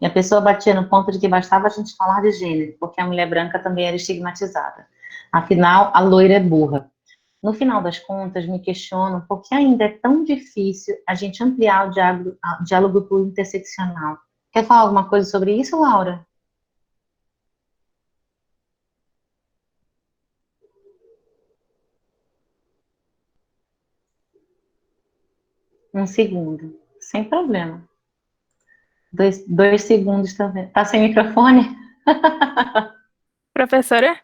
[SPEAKER 1] E a pessoa batia no ponto de que bastava a gente falar de gênero, porque a mulher branca também era estigmatizada. Afinal, a loira é burra. No final das contas, me questiono por que ainda é tão difícil a gente ampliar o diálogo para o interseccional. Quer falar alguma coisa sobre isso, Laura? Um segundo, sem problema. Dois segundos também. Tá sem microfone?
[SPEAKER 6] Professora,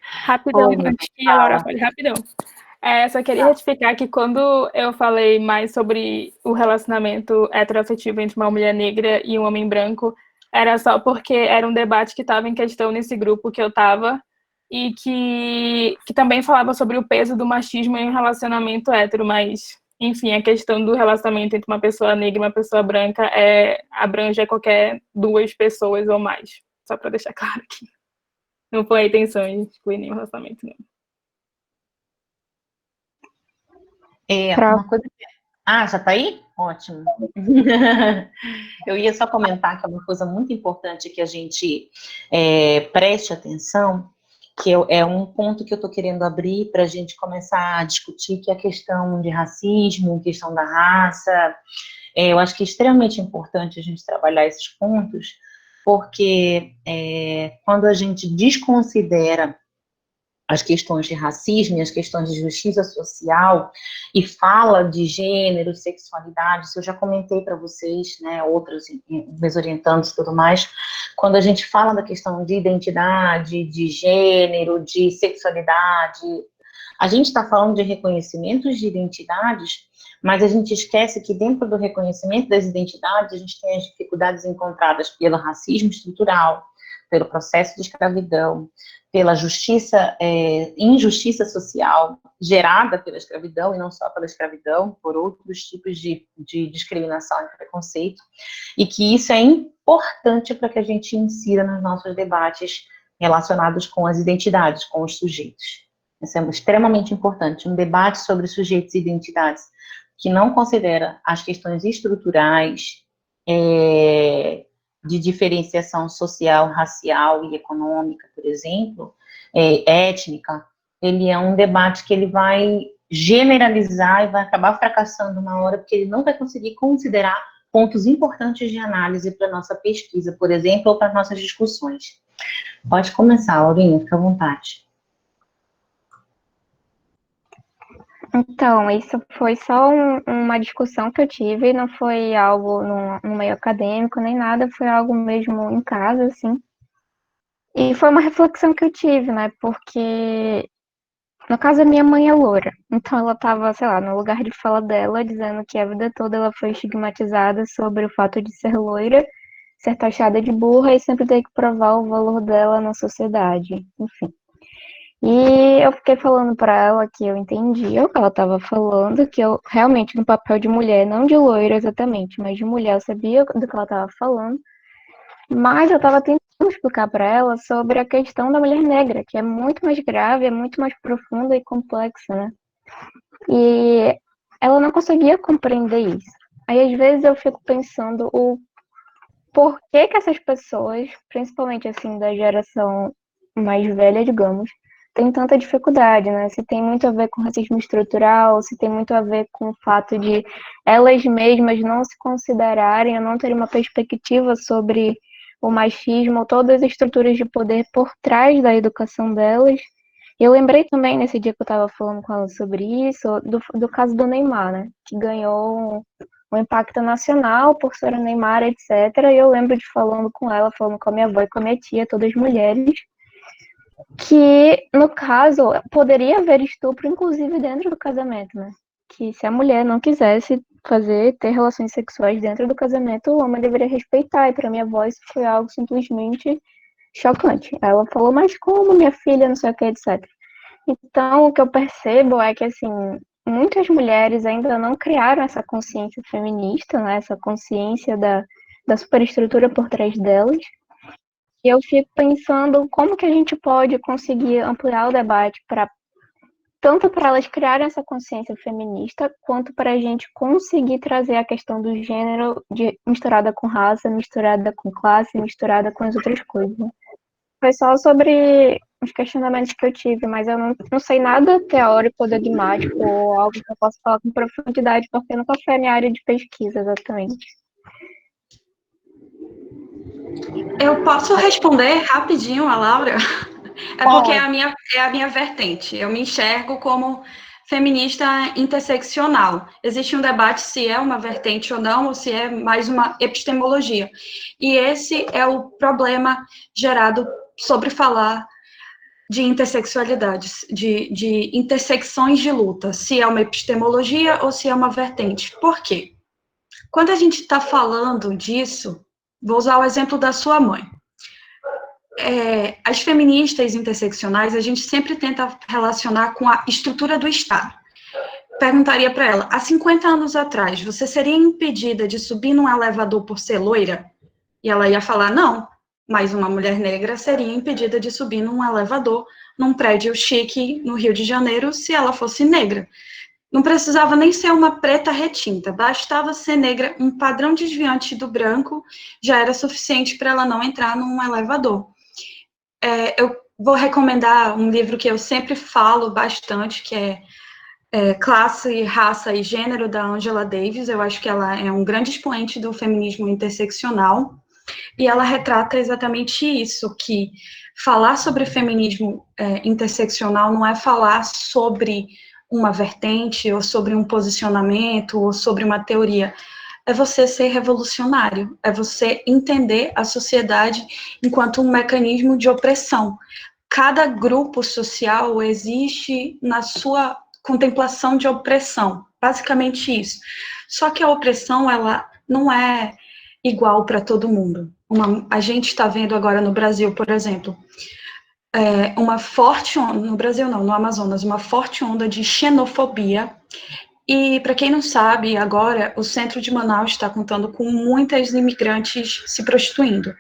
[SPEAKER 6] rapidão,
[SPEAKER 1] Oi,
[SPEAKER 6] antes que a Laura fale, rapidão. Só queria retificar que quando eu falei mais sobre o relacionamento heteroafetivo entre uma mulher negra e um homem branco, era só porque era um debate que estava em questão nesse grupo que eu estava e que também falava sobre o peso do machismo em um relacionamento hétero, mas, enfim, a questão do relacionamento entre uma pessoa negra e uma pessoa branca abrange qualquer duas pessoas ou mais, só para deixar claro aqui. Não foi a intenção de excluir nenhum relacionamento, não.
[SPEAKER 1] Uma coisa... já tá aí? Ótimo. Eu ia só comentar que é uma coisa muito importante que a gente preste atenção, que é um ponto que eu estou querendo abrir para a gente começar a discutir, que é a questão de racismo, questão da raça. Eu acho que é extremamente importante a gente trabalhar esses pontos, porque quando a gente desconsidera as questões de racismo e as questões de justiça social, e fala de gênero, sexualidade, isso eu já comentei para vocês, né, outros meus orientandos e tudo mais, quando a gente fala da questão de identidade, de gênero, de sexualidade, a gente está falando de reconhecimentos de identidades, mas a gente esquece que dentro do reconhecimento das identidades, a gente tem as dificuldades encontradas pelo racismo estrutural, pelo processo de escravidão, pela injustiça social gerada pela escravidão, e não só pela escravidão, por outros tipos de discriminação e preconceito, e que isso é importante para que a gente insira nos nossos debates relacionados com as identidades, com os sujeitos. Isso é extremamente importante, um debate sobre sujeitos e identidades que não considera as questões estruturais, de diferenciação social, racial e econômica, por exemplo, étnica, ele é um debate que ele vai generalizar e vai acabar fracassando uma hora, porque ele não vai conseguir considerar pontos importantes de análise para a nossa pesquisa, por exemplo, ou para as nossas discussões. Pode começar, Laurinha, fica à vontade.
[SPEAKER 7] Então, isso foi só uma discussão que eu tive, não foi algo no meio acadêmico, nem nada, foi algo mesmo em casa, assim. E foi uma reflexão que eu tive, né? Porque, no caso, a minha mãe é loura. Então, ela tava, sei lá, no lugar de fala dela, dizendo que a vida toda ela foi estigmatizada sobre o fato de ser loira, ser taxada de burra e sempre ter que provar o valor dela na sociedade. Enfim. E eu fiquei falando pra ela que eu entendia o que ela estava falando, que eu realmente, no papel de mulher, não de loira exatamente, mas de mulher, eu sabia do que ela estava falando, mas eu estava tentando explicar para ela sobre a questão da mulher negra, que é muito mais grave, é muito mais profunda e complexa, né? E ela não conseguia compreender isso. Aí, às vezes, eu fico pensando o porquê que essas pessoas, principalmente, assim, da geração mais velha, digamos, tem tanta dificuldade, né? Se tem muito a ver com racismo estrutural, se tem muito a ver com o fato de elas mesmas não se considerarem, não terem uma perspectiva sobre o machismo, todas as estruturas de poder por trás da educação delas. E eu lembrei também, nesse dia que eu estava falando com ela sobre isso, do caso do Neymar, né? Que ganhou um impacto nacional por ser o Neymar, etc. E eu lembro de falando com ela, falando com a minha avó e com a minha tia, todas mulheres, que, no caso, poderia haver estupro, inclusive, dentro do casamento, né? Que se a mulher não quisesse ter relações sexuais dentro do casamento, o homem deveria respeitar. E para minha avó isso foi algo simplesmente chocante. Ela falou, mas como, minha filha, não sei o que, etc. Então, o que eu percebo é que, assim, muitas mulheres ainda não criaram essa consciência feminista, né? Essa consciência da superestrutura por trás delas. E eu fico pensando como que a gente pode conseguir ampliar o debate tanto para elas criarem essa consciência feminista, quanto para a gente conseguir trazer a questão do gênero misturada com raça, misturada com classe, misturada com as outras coisas. Foi só sobre os questionamentos que eu tive, mas eu não sei nada teórico, dogmático, ou algo que eu possa falar com profundidade, porque nunca foi a minha área de pesquisa, exatamente.
[SPEAKER 4] Eu posso responder rapidinho a Laura? É porque é a minha vertente. Eu me enxergo como feminista interseccional. Existe um debate se é uma vertente ou não, ou se é mais uma epistemologia. E esse é o problema gerado sobre falar de intersexualidades, de intersecções de luta, se é uma epistemologia ou se é uma vertente. Por quê? Quando a gente está falando disso, vou usar o exemplo da sua mãe. As feministas interseccionais, a gente sempre tenta relacionar com a estrutura do Estado. Perguntaria para ela, há 50 anos atrás, você seria impedida de subir num elevador por ser loira? E ela ia falar, não, mas uma mulher negra seria impedida de subir num elevador, num prédio chique no Rio de Janeiro, se ela fosse negra. Não precisava nem ser uma preta retinta, bastava ser negra, um padrão desviante do branco já era suficiente para ela não entrar num elevador. Eu vou recomendar um livro que eu sempre falo bastante, que é Classe, Raça e Gênero, da Angela Davis. Eu acho que ela é um grande expoente do feminismo interseccional, e ela retrata exatamente isso, que falar sobre feminismo interseccional não é falar sobre uma vertente, ou sobre um posicionamento, ou sobre uma teoria. É você ser revolucionário, é você entender a sociedade enquanto um mecanismo de opressão. Cada grupo social existe na sua contemplação de opressão, basicamente isso. Só que a opressão, ela não é igual para todo mundo. A gente está vendo agora no Brasil, por exemplo, uma forte onda, no Brasil não, no Amazonas, uma forte onda de xenofobia. E, para quem não sabe, agora o centro de Manaus está contando com muitas imigrantes se prostituindo.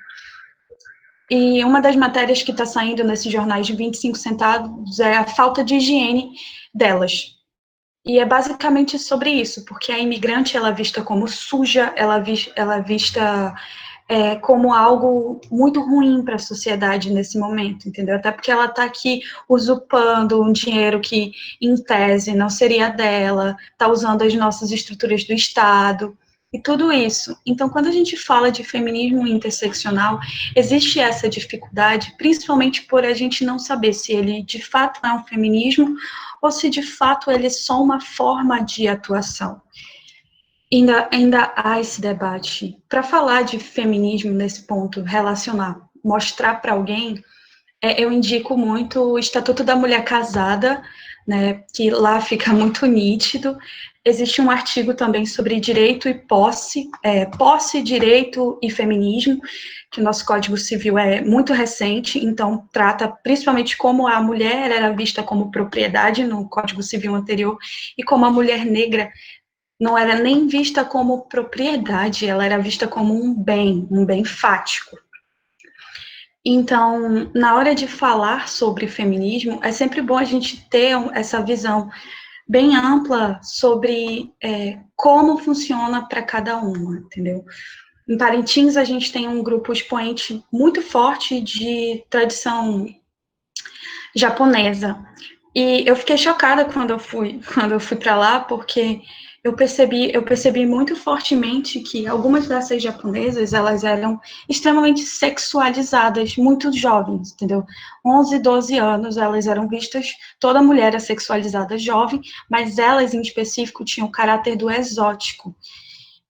[SPEAKER 4] E uma das matérias que está saindo nesses jornais de 25 centavos é a falta de higiene delas. E é basicamente sobre isso, porque a imigrante ela é vista como suja, ela é vista como algo muito ruim para a sociedade nesse momento, entendeu? Até porque ela está aqui usurpando um dinheiro que, em tese, não seria dela, está usando as nossas estruturas do Estado. e tudo isso. Então, quando a gente fala de feminismo interseccional, existe essa dificuldade, principalmente por a gente não saber se ele de fato é um feminismo ou se de fato ele é só uma forma de atuação. Ainda há esse debate. Para falar de feminismo nesse ponto, relacionar, mostrar para alguém, eu indico muito o Estatuto da Mulher Casada, né, que lá fica muito nítido. Existe um artigo também sobre direito e posse, direito e feminismo, que o nosso Código Civil é muito recente, então trata principalmente como a mulher era vista como propriedade no Código Civil anterior, e como a mulher negra não era nem vista como propriedade, ela era vista como um bem fático. Então, na hora de falar sobre feminismo, é sempre bom a gente ter essa visão bem ampla sobre como funciona para cada uma, entendeu? Em Parintins, a gente tem um grupo expoente muito forte de tradição japonesa. E eu fiquei chocada quando eu fui para lá, porque eu percebi muito fortemente que algumas dessas japonesas, elas eram extremamente sexualizadas, muito jovens, entendeu? 11, 12 anos, elas eram vistas, toda mulher é sexualizada jovem, mas elas, em específico, tinham o caráter do exótico.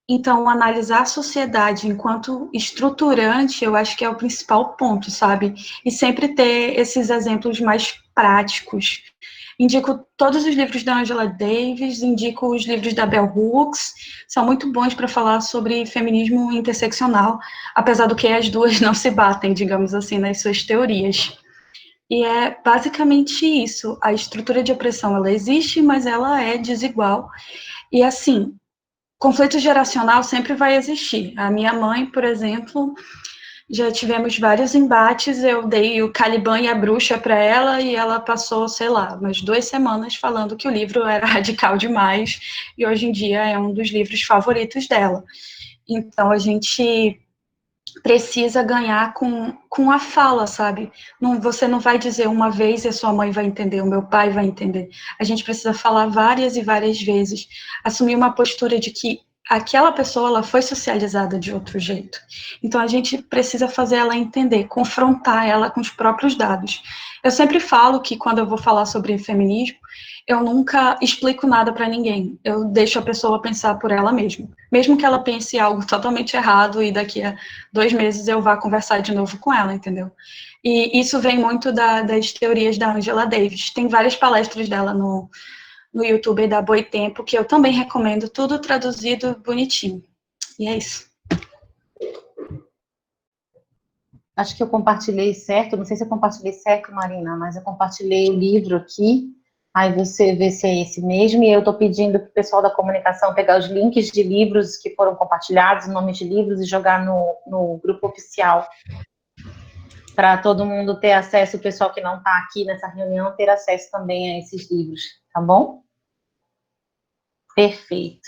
[SPEAKER 4] Então, analisar a sociedade enquanto estruturante, eu acho que é o principal ponto, sabe? E sempre ter esses exemplos mais práticos. Indico todos os livros da Angela Davis, indico os livros da Bell Hooks, são muito bons para falar sobre feminismo interseccional, apesar do que as duas não se batem, digamos assim, nas suas teorias. E é basicamente isso, a estrutura de opressão, ela existe, mas ela é desigual. E assim, conflito geracional sempre vai existir. A minha mãe, por exemplo, já tivemos vários embates, eu dei o Caliban e a Bruxa para ela e ela passou, sei lá, umas 2 semanas falando que o livro era radical demais e hoje em dia é um dos livros favoritos dela. Então a gente precisa ganhar com a fala, sabe? Você não vai dizer uma vez e a sua mãe vai entender, o meu pai vai entender. A gente precisa falar várias e várias vezes, assumir uma postura de que aquela pessoa ela foi socializada de outro jeito. Então a gente precisa fazer ela entender, confrontar ela com os próprios dados. Eu sempre falo que quando eu vou falar sobre feminismo, eu nunca explico nada para ninguém. Eu deixo a pessoa pensar por ela mesma. Mesmo que ela pense algo totalmente errado e daqui a 2 meses eu vá conversar de novo com ela, entendeu? E isso vem muito das teorias da Angela Davis. Tem várias palestras dela no YouTube da Boitempo, que eu também recomendo, tudo traduzido bonitinho. E é isso.
[SPEAKER 1] Acho que eu compartilhei certo, não sei se eu compartilhei certo, Marina, mas eu compartilhei o livro aqui, aí você vê se é esse mesmo, e eu estou pedindo para o pessoal da comunicação pegar os links de livros que foram compartilhados, nomes de livros, e jogar no grupo oficial, para todo mundo ter acesso, o pessoal que não está aqui nessa reunião, ter acesso também a esses livros, tá bom? Perfeito.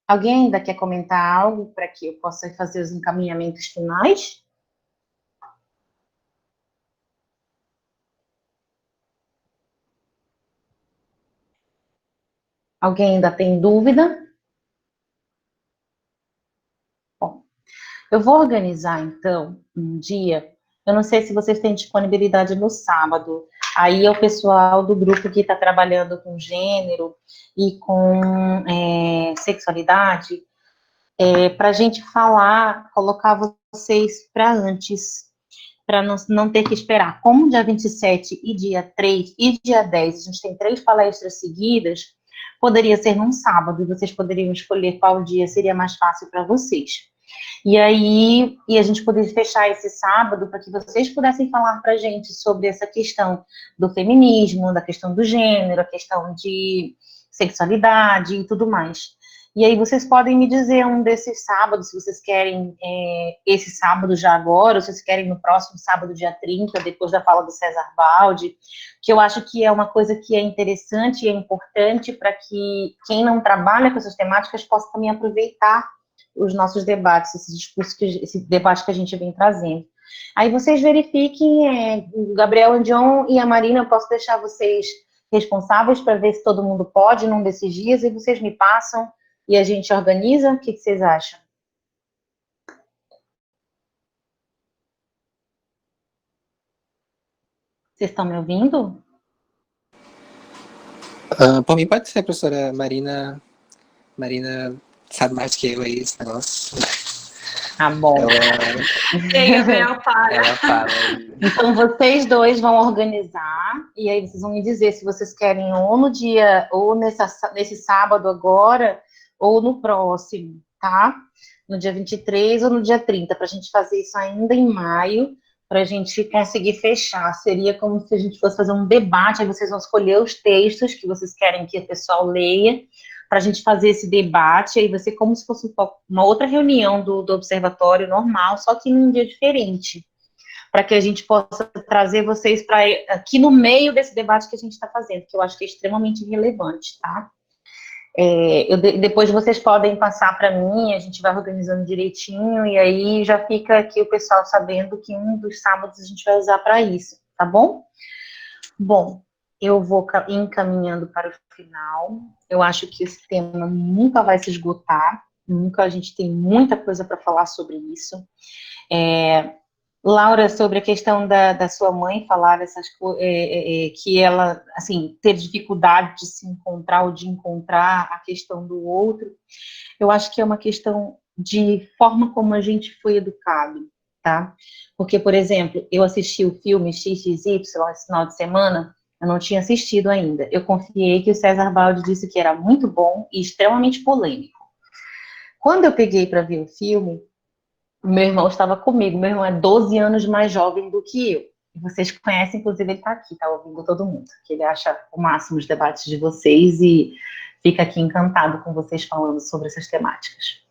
[SPEAKER 1] Alguém ainda quer comentar algo para que eu possa fazer os encaminhamentos finais? Alguém ainda tem dúvida? Bom, eu vou organizar, então, um dia. Eu não sei se vocês têm disponibilidade no sábado. Aí é o pessoal do grupo que está trabalhando com gênero e com sexualidade, para a gente falar, colocar vocês para antes, para não ter que esperar. Como dia 27 e dia 3 e dia 10, a gente tem 3 palestras seguidas, poderia ser num sábado, e vocês poderiam escolher qual dia seria mais fácil para vocês. E aí, a gente poderia fechar esse sábado para que vocês pudessem falar para a gente sobre essa questão do feminismo, da questão do gênero, a questão de sexualidade e tudo mais. E aí vocês podem me dizer um desses sábados, se vocês querem esse sábado já agora, ou se vocês querem no próximo sábado, dia 30, depois da fala do César Baldi, que eu acho que é uma coisa que é interessante e é importante para que quem não trabalha com essas temáticas possa também aproveitar os nossos debates, esse debate que a gente vem trazendo. Aí vocês verifiquem, o Gabriel Andion e a Marina, eu posso deixar vocês responsáveis para ver se todo mundo pode num desses dias e vocês me passam e a gente organiza? O que vocês acham? Vocês estão me ouvindo?
[SPEAKER 3] Por mim pode ser, professora Marina. Marina sabe mais que eu aí esse negócio.
[SPEAKER 1] Ah, bom.
[SPEAKER 4] E aí, Gabriel, para.
[SPEAKER 3] Ela fala.
[SPEAKER 1] Então, vocês dois vão organizar, e aí vocês vão me dizer se vocês querem ou no dia, ou nesse sábado agora, ou no próximo, tá? No dia 23 ou no dia 30, para a gente fazer isso ainda em maio, para a gente conseguir fechar. Seria como se a gente fosse fazer um debate, aí vocês vão escolher os textos que vocês querem que o pessoal leia, para a gente fazer esse debate, aí vai ser como se fosse uma outra reunião do observatório normal, só que num dia diferente, para que a gente possa trazer vocês para aqui no meio desse debate que a gente está fazendo, que eu acho que é extremamente relevante, tá? Depois vocês podem passar para mim, a gente vai organizando direitinho, e aí já fica aqui o pessoal sabendo que um dos sábados a gente vai usar para isso, tá bom? Bom, eu vou encaminhando para o final. Eu acho que esse tema nunca vai se esgotar, nunca, a gente tem muita coisa para falar sobre isso. Laura, sobre a questão da sua mãe falar essas coisas, que ela, assim, ter dificuldade de se encontrar ou de encontrar a questão do outro, eu acho que é uma questão de forma como a gente foi educado, tá? Porque, por exemplo, eu assisti o filme XXY esse final de semana, eu não tinha assistido ainda. Eu confiei que o César Baldi disse que era muito bom e extremamente polêmico. Quando eu peguei para ver o filme, meu irmão estava comigo. Meu irmão é 12 anos mais jovem do que eu. E vocês conhecem, inclusive ele está aqui, está ouvindo todo mundo. Que ele acha o máximo os debates de vocês e fica aqui encantado com vocês falando sobre essas temáticas.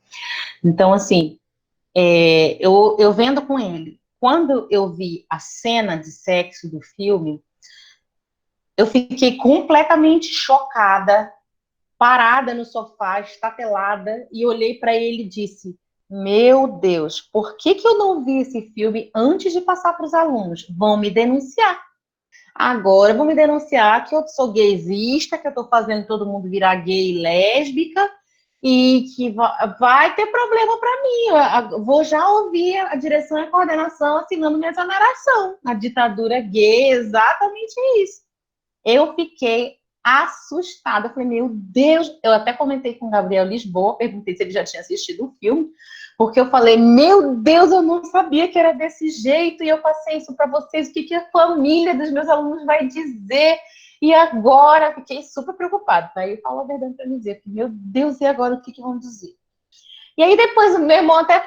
[SPEAKER 1] Então, assim, eu vendo com ele, quando eu vi a cena de sexo do filme, eu fiquei completamente chocada, parada no sofá, estatelada, e olhei para ele e disse: meu Deus, por que eu não vi esse filme antes de passar para os alunos? Vão me denunciar. Agora vão me denunciar que eu sou gaysista, que eu estou fazendo todo mundo virar gay e lésbica, e que vai ter problema para mim. Eu vou já ouvir a direção e a coordenação assinando minha exoneração. A ditadura gay, exatamente isso. Eu fiquei assustada. Eu falei, meu Deus, eu até comentei com o Gabriel Lisboa, perguntei se ele já tinha assistido o filme, porque eu falei, meu Deus, eu não sabia que era desse jeito, e eu passei isso para vocês, o que a família dos meus alunos vai dizer, e agora, fiquei super preocupada, aí eu falo a verdade para me dizer, meu Deus, e agora o que vão dizer? E aí depois o meu irmão até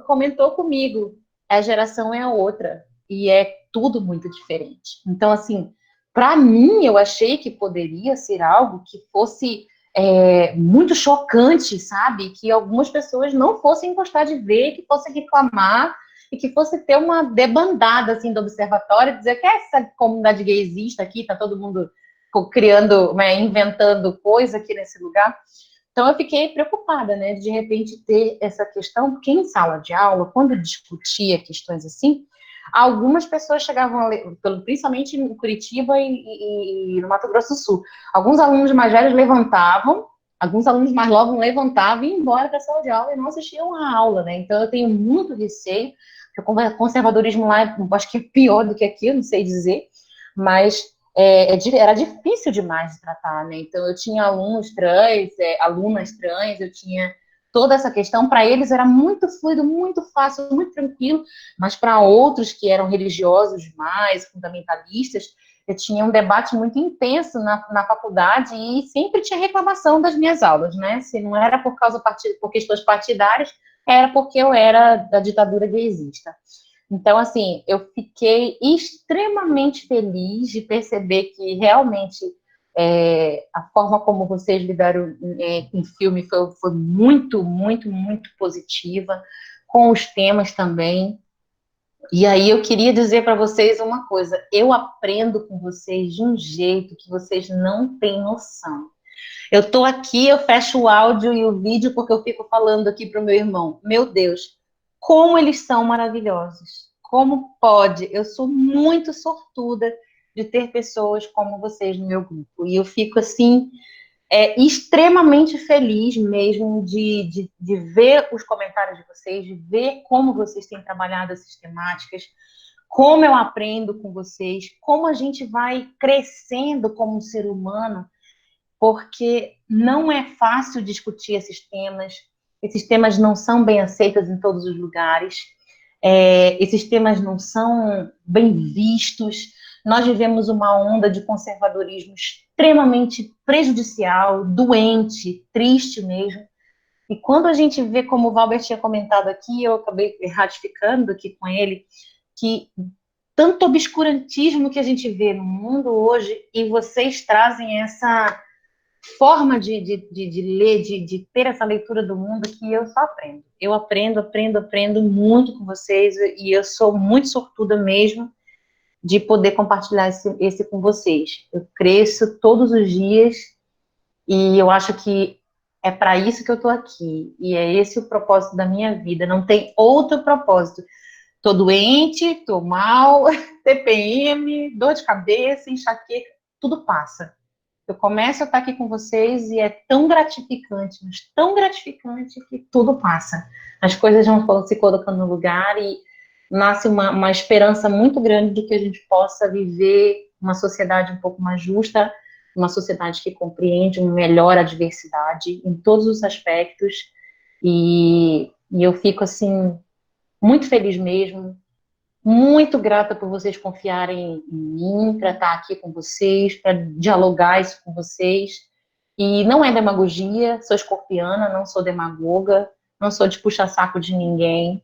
[SPEAKER 1] comentou comigo, a geração é outra, e é tudo muito diferente. Então, assim, para mim, eu achei que poderia ser algo que fosse muito chocante, sabe? Que algumas pessoas não fossem gostar de ver, que fossem reclamar, e que fosse ter uma debandada, assim, do observatório, dizer que essa comunidade gaysista aqui, tá todo mundo criando, inventando coisa aqui nesse lugar. Então, eu fiquei preocupada, né? De repente ter essa questão, porque em sala de aula, quando eu discutia questões assim, algumas pessoas chegavam, principalmente em Curitiba e no Mato Grosso do Sul, alguns alunos mais velhos levantavam, alguns alunos mais novos levantavam e iam embora da sala de aula e não assistiam a aula, né? Então, eu tenho muito receio, porque o conservadorismo lá, acho que é pior do que aqui, eu não sei dizer, mas era difícil demais de tratar, né? Então, eu tinha alunos trans, alunas trans, eu tinha toda essa questão, para eles era muito fluido, muito fácil, muito tranquilo, mas para outros que eram religiosos demais, fundamentalistas, eu tinha um debate muito intenso na faculdade e sempre tinha reclamação das minhas aulas, né? Se não era por questões partidárias, era porque eu era da ditadura gaysista. Então, assim, eu fiquei extremamente feliz de perceber que realmente a forma como vocês lidaram com o filme foi muito, muito, muito positiva, com os temas também. E aí eu queria dizer para vocês uma coisa, eu aprendo com vocês de um jeito que vocês não têm noção. Eu estou aqui, eu fecho o áudio e o vídeo porque eu fico falando aqui para o meu irmão, meu Deus, como eles são maravilhosos, como pode, eu sou muito sortuda de ter pessoas como vocês no meu grupo. E eu fico, assim, extremamente feliz mesmo de ver os comentários de vocês, de ver como vocês têm trabalhado essas temáticas, como eu aprendo com vocês, como a gente vai crescendo como um ser humano, porque não é fácil discutir esses temas não são bem aceitos em todos os lugares, esses temas não são bem vistos. Nós vivemos uma onda de conservadorismo extremamente prejudicial, doente, triste mesmo. E quando a gente vê, como o Valber tinha comentado aqui, eu acabei ratificando aqui com ele, que tanto obscurantismo que a gente vê no mundo hoje, e vocês trazem essa forma de ler, de ter essa leitura do mundo, que eu só aprendo. Eu aprendo muito com vocês, e eu sou muito sortuda mesmo de poder compartilhar esse com vocês. Eu cresço todos os dias, e eu acho que é para isso que eu estou aqui, e é esse o propósito da minha vida, não tem outro propósito. Estou doente, estou mal, TPM, dor de cabeça, enxaqueca, tudo passa. Eu começo a estar aqui com vocês e é tão gratificante, mas tão gratificante que tudo passa. As coisas vão se colocando no lugar e nasce uma esperança muito grande de que a gente possa viver uma sociedade um pouco mais justa, uma sociedade que compreende melhor a diversidade em todos os aspectos. E eu fico, assim, muito feliz mesmo, muito grata por vocês confiarem em mim, para estar aqui com vocês, para dialogar isso com vocês. E não é demagogia, sou escorpiana, não sou demagoga, não sou de puxar saco de ninguém,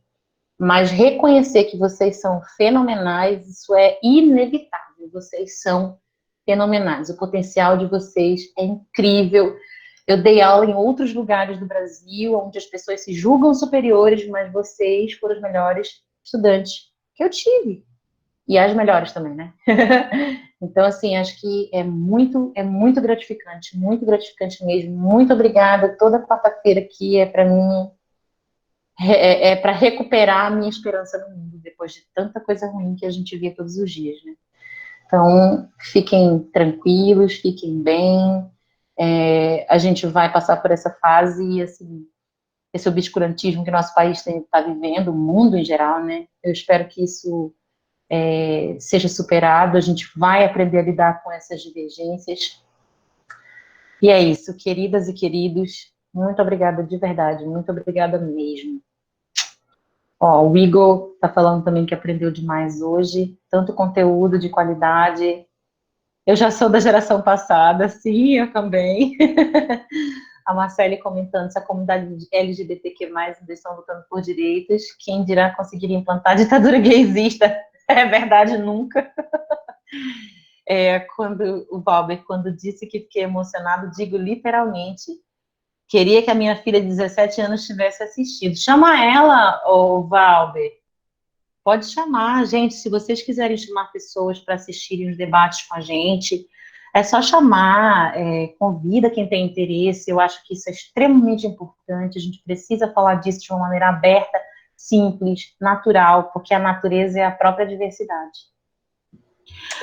[SPEAKER 1] mas reconhecer que vocês são fenomenais, isso é inevitável, vocês são fenomenais, o potencial de vocês é incrível. Eu dei aula em outros lugares do Brasil, onde as pessoas se julgam superiores, mas vocês foram os melhores estudantes que eu tive. E as melhores também, né? Então, assim, acho que é muito gratificante mesmo. Muito obrigada. Toda quarta-feira aqui é para mim, é para recuperar a minha esperança no mundo, depois de tanta coisa ruim que a gente vê todos os dias, né? Então, fiquem tranquilos, fiquem bem. A gente vai passar por essa fase e, assim, esse obscurantismo que nosso país está vivendo, o mundo em geral, né? Eu espero que isso seja superado, a gente vai aprender a lidar com essas divergências. E é isso, queridas e queridos, muito obrigada de verdade, muito obrigada mesmo. Ó, o Igor está falando também que aprendeu demais hoje, tanto conteúdo de qualidade. Eu já sou da geração passada, sim, eu também. A Marcele comentando se a comunidade LGBTQ+, ainda estão lutando por direitos, quem dirá conseguir implantar a ditadura gaysista? É verdade, nunca. Quando o Valber, quando disse que fiquei emocionado, digo literalmente, queria que a minha filha de 17 anos tivesse assistido. Chama ela, ô Valber. Pode chamar, gente, se vocês quiserem chamar pessoas para assistirem os debates com a gente, é só chamar, convida quem tem interesse. Eu acho que isso é extremamente importante, a gente precisa falar disso de uma maneira aberta, simples, natural, porque a natureza é a própria diversidade.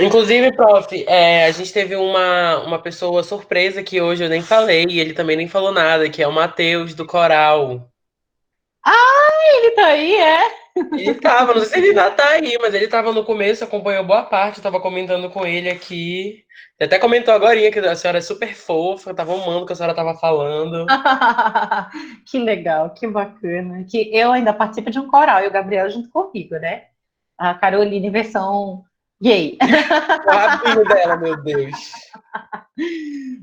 [SPEAKER 2] Inclusive, prof, a gente teve uma pessoa surpresa que hoje eu nem falei, e ele também nem falou nada, que é o Matheus, do Coral.
[SPEAKER 1] Ele tá aí,
[SPEAKER 2] Ele tava, não sei se ele ainda tá aí, mas ele tava no começo, acompanhou boa parte, eu tava comentando com ele aqui. Ele até comentou agorinha que a senhora é super fofa, eu tava amando o que a senhora tava falando.
[SPEAKER 1] Que legal, que bacana. Que eu ainda participo de um coral, e o Gabriel junto comigo, né? A Caroline versão gay.
[SPEAKER 2] O rabinho dela, meu Deus.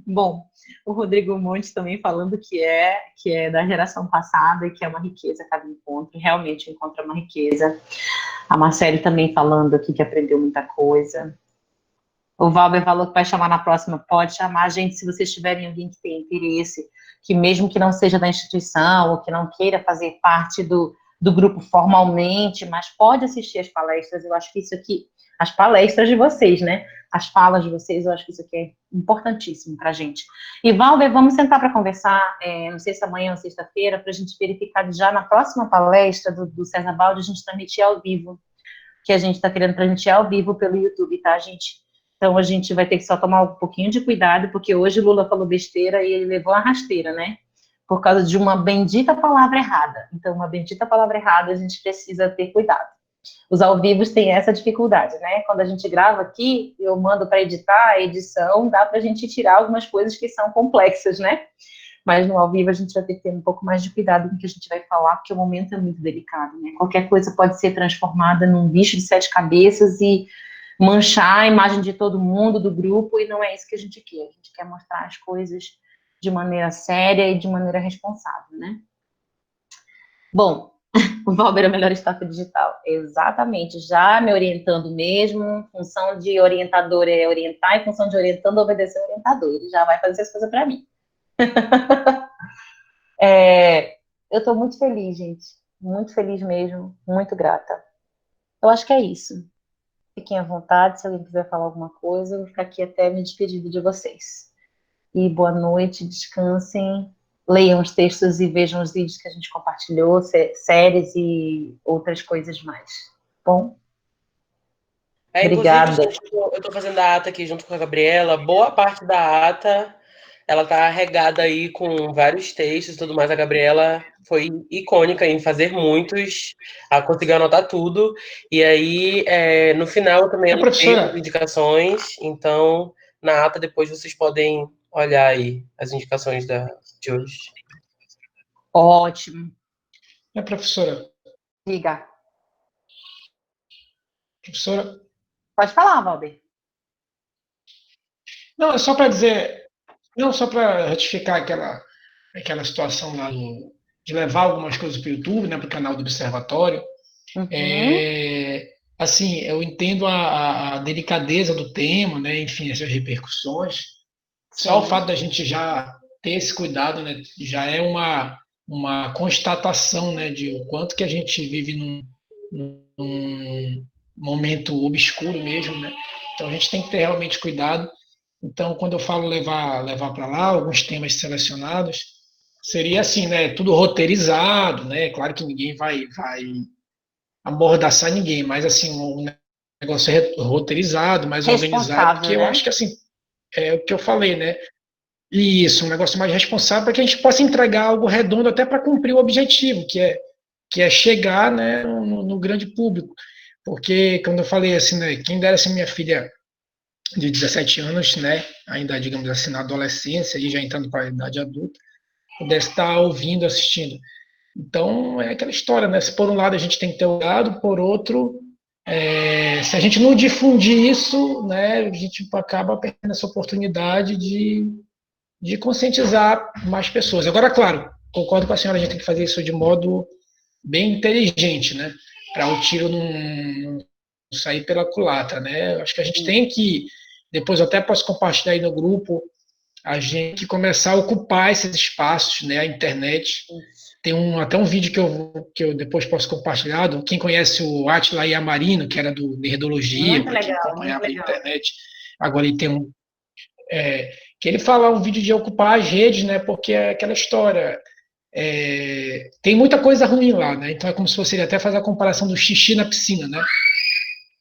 [SPEAKER 1] Bom, o Rodrigo Montes também falando que é da geração passada e que é uma riqueza cada encontro, realmente encontra uma riqueza. A Marcele também falando aqui que aprendeu muita coisa. O Valber falou que vai chamar na próxima, pode chamar, gente, se vocês tiverem alguém que tenha interesse, que mesmo que não seja da instituição, ou que não queira fazer parte do grupo formalmente, mas pode assistir as palestras, eu acho que isso aqui, as palestras de vocês, né? As falas de vocês, eu acho que isso aqui é importantíssimo pra gente. E, Valber, vamos sentar para conversar, não sei se amanhã ou sexta-feira, para a gente verificar já na próxima palestra do César Baldi, a gente transmitir ao vivo, que a gente está querendo transmitir ao vivo pelo YouTube, tá, gente? Então, a gente vai ter que só tomar um pouquinho de cuidado, porque hoje o Lula falou besteira e ele levou a rasteira, né? Por causa de uma bendita palavra errada. Então, uma bendita palavra errada, a gente precisa ter cuidado. Os ao vivos têm essa dificuldade, né? Quando a gente grava aqui, eu mando para editar, a edição, dá para a gente tirar algumas coisas que são complexas, né? Mas no ao vivo a gente vai ter que ter um pouco mais de cuidado com o que a gente vai falar, porque o momento é muito delicado, né? Qualquer coisa pode ser transformada num bicho de 7 cabeças e manchar a imagem de todo mundo, do grupo, e não é isso que a gente quer. A gente quer mostrar as coisas de maneira séria e de maneira responsável, né? Bom, o Valber é o melhor staff digital. Exatamente, já me orientando mesmo, função de orientador é orientar, e função de orientando é obedecer o orientador. Ele já vai fazer as coisas para mim. Eu estou muito feliz, gente. Muito feliz mesmo, muito grata. Eu acho que é isso. Fiquem à vontade, se alguém quiser falar alguma coisa, eu vou ficar aqui até me despedir de vocês. E boa noite, descansem, leiam os textos e vejam os vídeos que a gente compartilhou, séries e outras coisas mais. Bom? Obrigada.
[SPEAKER 2] Inclusive, gente, eu estou fazendo a ata aqui junto com a Gabriela. Boa parte da ata, ela está regada aí com vários textos e tudo mais. A Gabriela foi icônica em fazer muitos, conseguiu anotar tudo. E aí, no final, eu também anotei as indicações. Então, na ata, depois vocês podem olhar aí as indicações de hoje.
[SPEAKER 1] Ótimo.
[SPEAKER 8] Professora.
[SPEAKER 1] Diga.
[SPEAKER 8] Professora.
[SPEAKER 1] Pode falar, Valber.
[SPEAKER 8] Não, é só para dizer, não só para ratificar aquela situação lá de levar algumas coisas para o YouTube, né, para o canal do Observatório.
[SPEAKER 1] Uhum.
[SPEAKER 8] Assim, eu entendo a delicadeza do tema, né, enfim, essas repercussões. Só o fato da gente já ter esse cuidado, né, já é uma constatação, né, de o quanto que a gente vive num momento obscuro mesmo, né? Então a gente tem que ter realmente cuidado. Então, quando eu falo levar para lá alguns temas selecionados, seria assim, né, tudo roteirizado, né? Claro que ninguém vai amordaçar ninguém, mas assim, um negócio roteirizado, mais organizado, porque eu acho que assim, é o que eu falei, né? Isso, um negócio mais responsável para que a gente possa entregar algo redondo até para cumprir o objetivo, que é chegar, né, no grande público. Porque, quando eu falei assim, né, quem dera se minha filha de 17 anos, né, ainda, digamos assim, na adolescência, e já entrando para a idade adulta, pudesse estar ouvindo, assistindo. Então, é aquela história, né? Se por um lado a gente tem que ter o lado, por outro, se a gente não difundir isso, né, a gente acaba perdendo essa oportunidade de conscientizar mais pessoas. Agora, claro, concordo com a senhora, a gente tem que fazer isso de modo bem inteligente, né? Para o tiro não sair pela culatra, né? Acho que a gente tem que, depois eu até posso compartilhar aí no grupo, a gente começar a ocupar esses espaços, né? A internet. Tem até um vídeo que eu depois posso compartilhar, quem conhece o Átila Yamarino, que era do Nerdologia, para quem acompanhava a internet. Agora ele tem que ele fala um vídeo de ocupar as redes, né? Porque é aquela história. Tem muita coisa ruim lá, né? Então é como se fosse ele até fazer a comparação do xixi na piscina, né?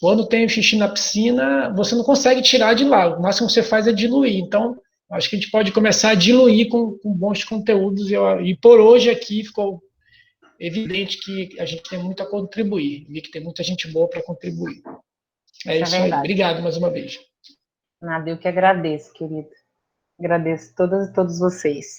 [SPEAKER 8] Quando tem o xixi na piscina, você não consegue tirar de lá. O máximo que você faz é diluir. Então, acho que a gente pode começar a diluir com bons conteúdos. E por hoje aqui ficou evidente que a gente tem muito a contribuir. Vi que tem muita gente boa para contribuir. É isso aí. Obrigado mais uma vez.
[SPEAKER 1] Nada, eu que agradeço, querido. Agradeço todas e todos vocês.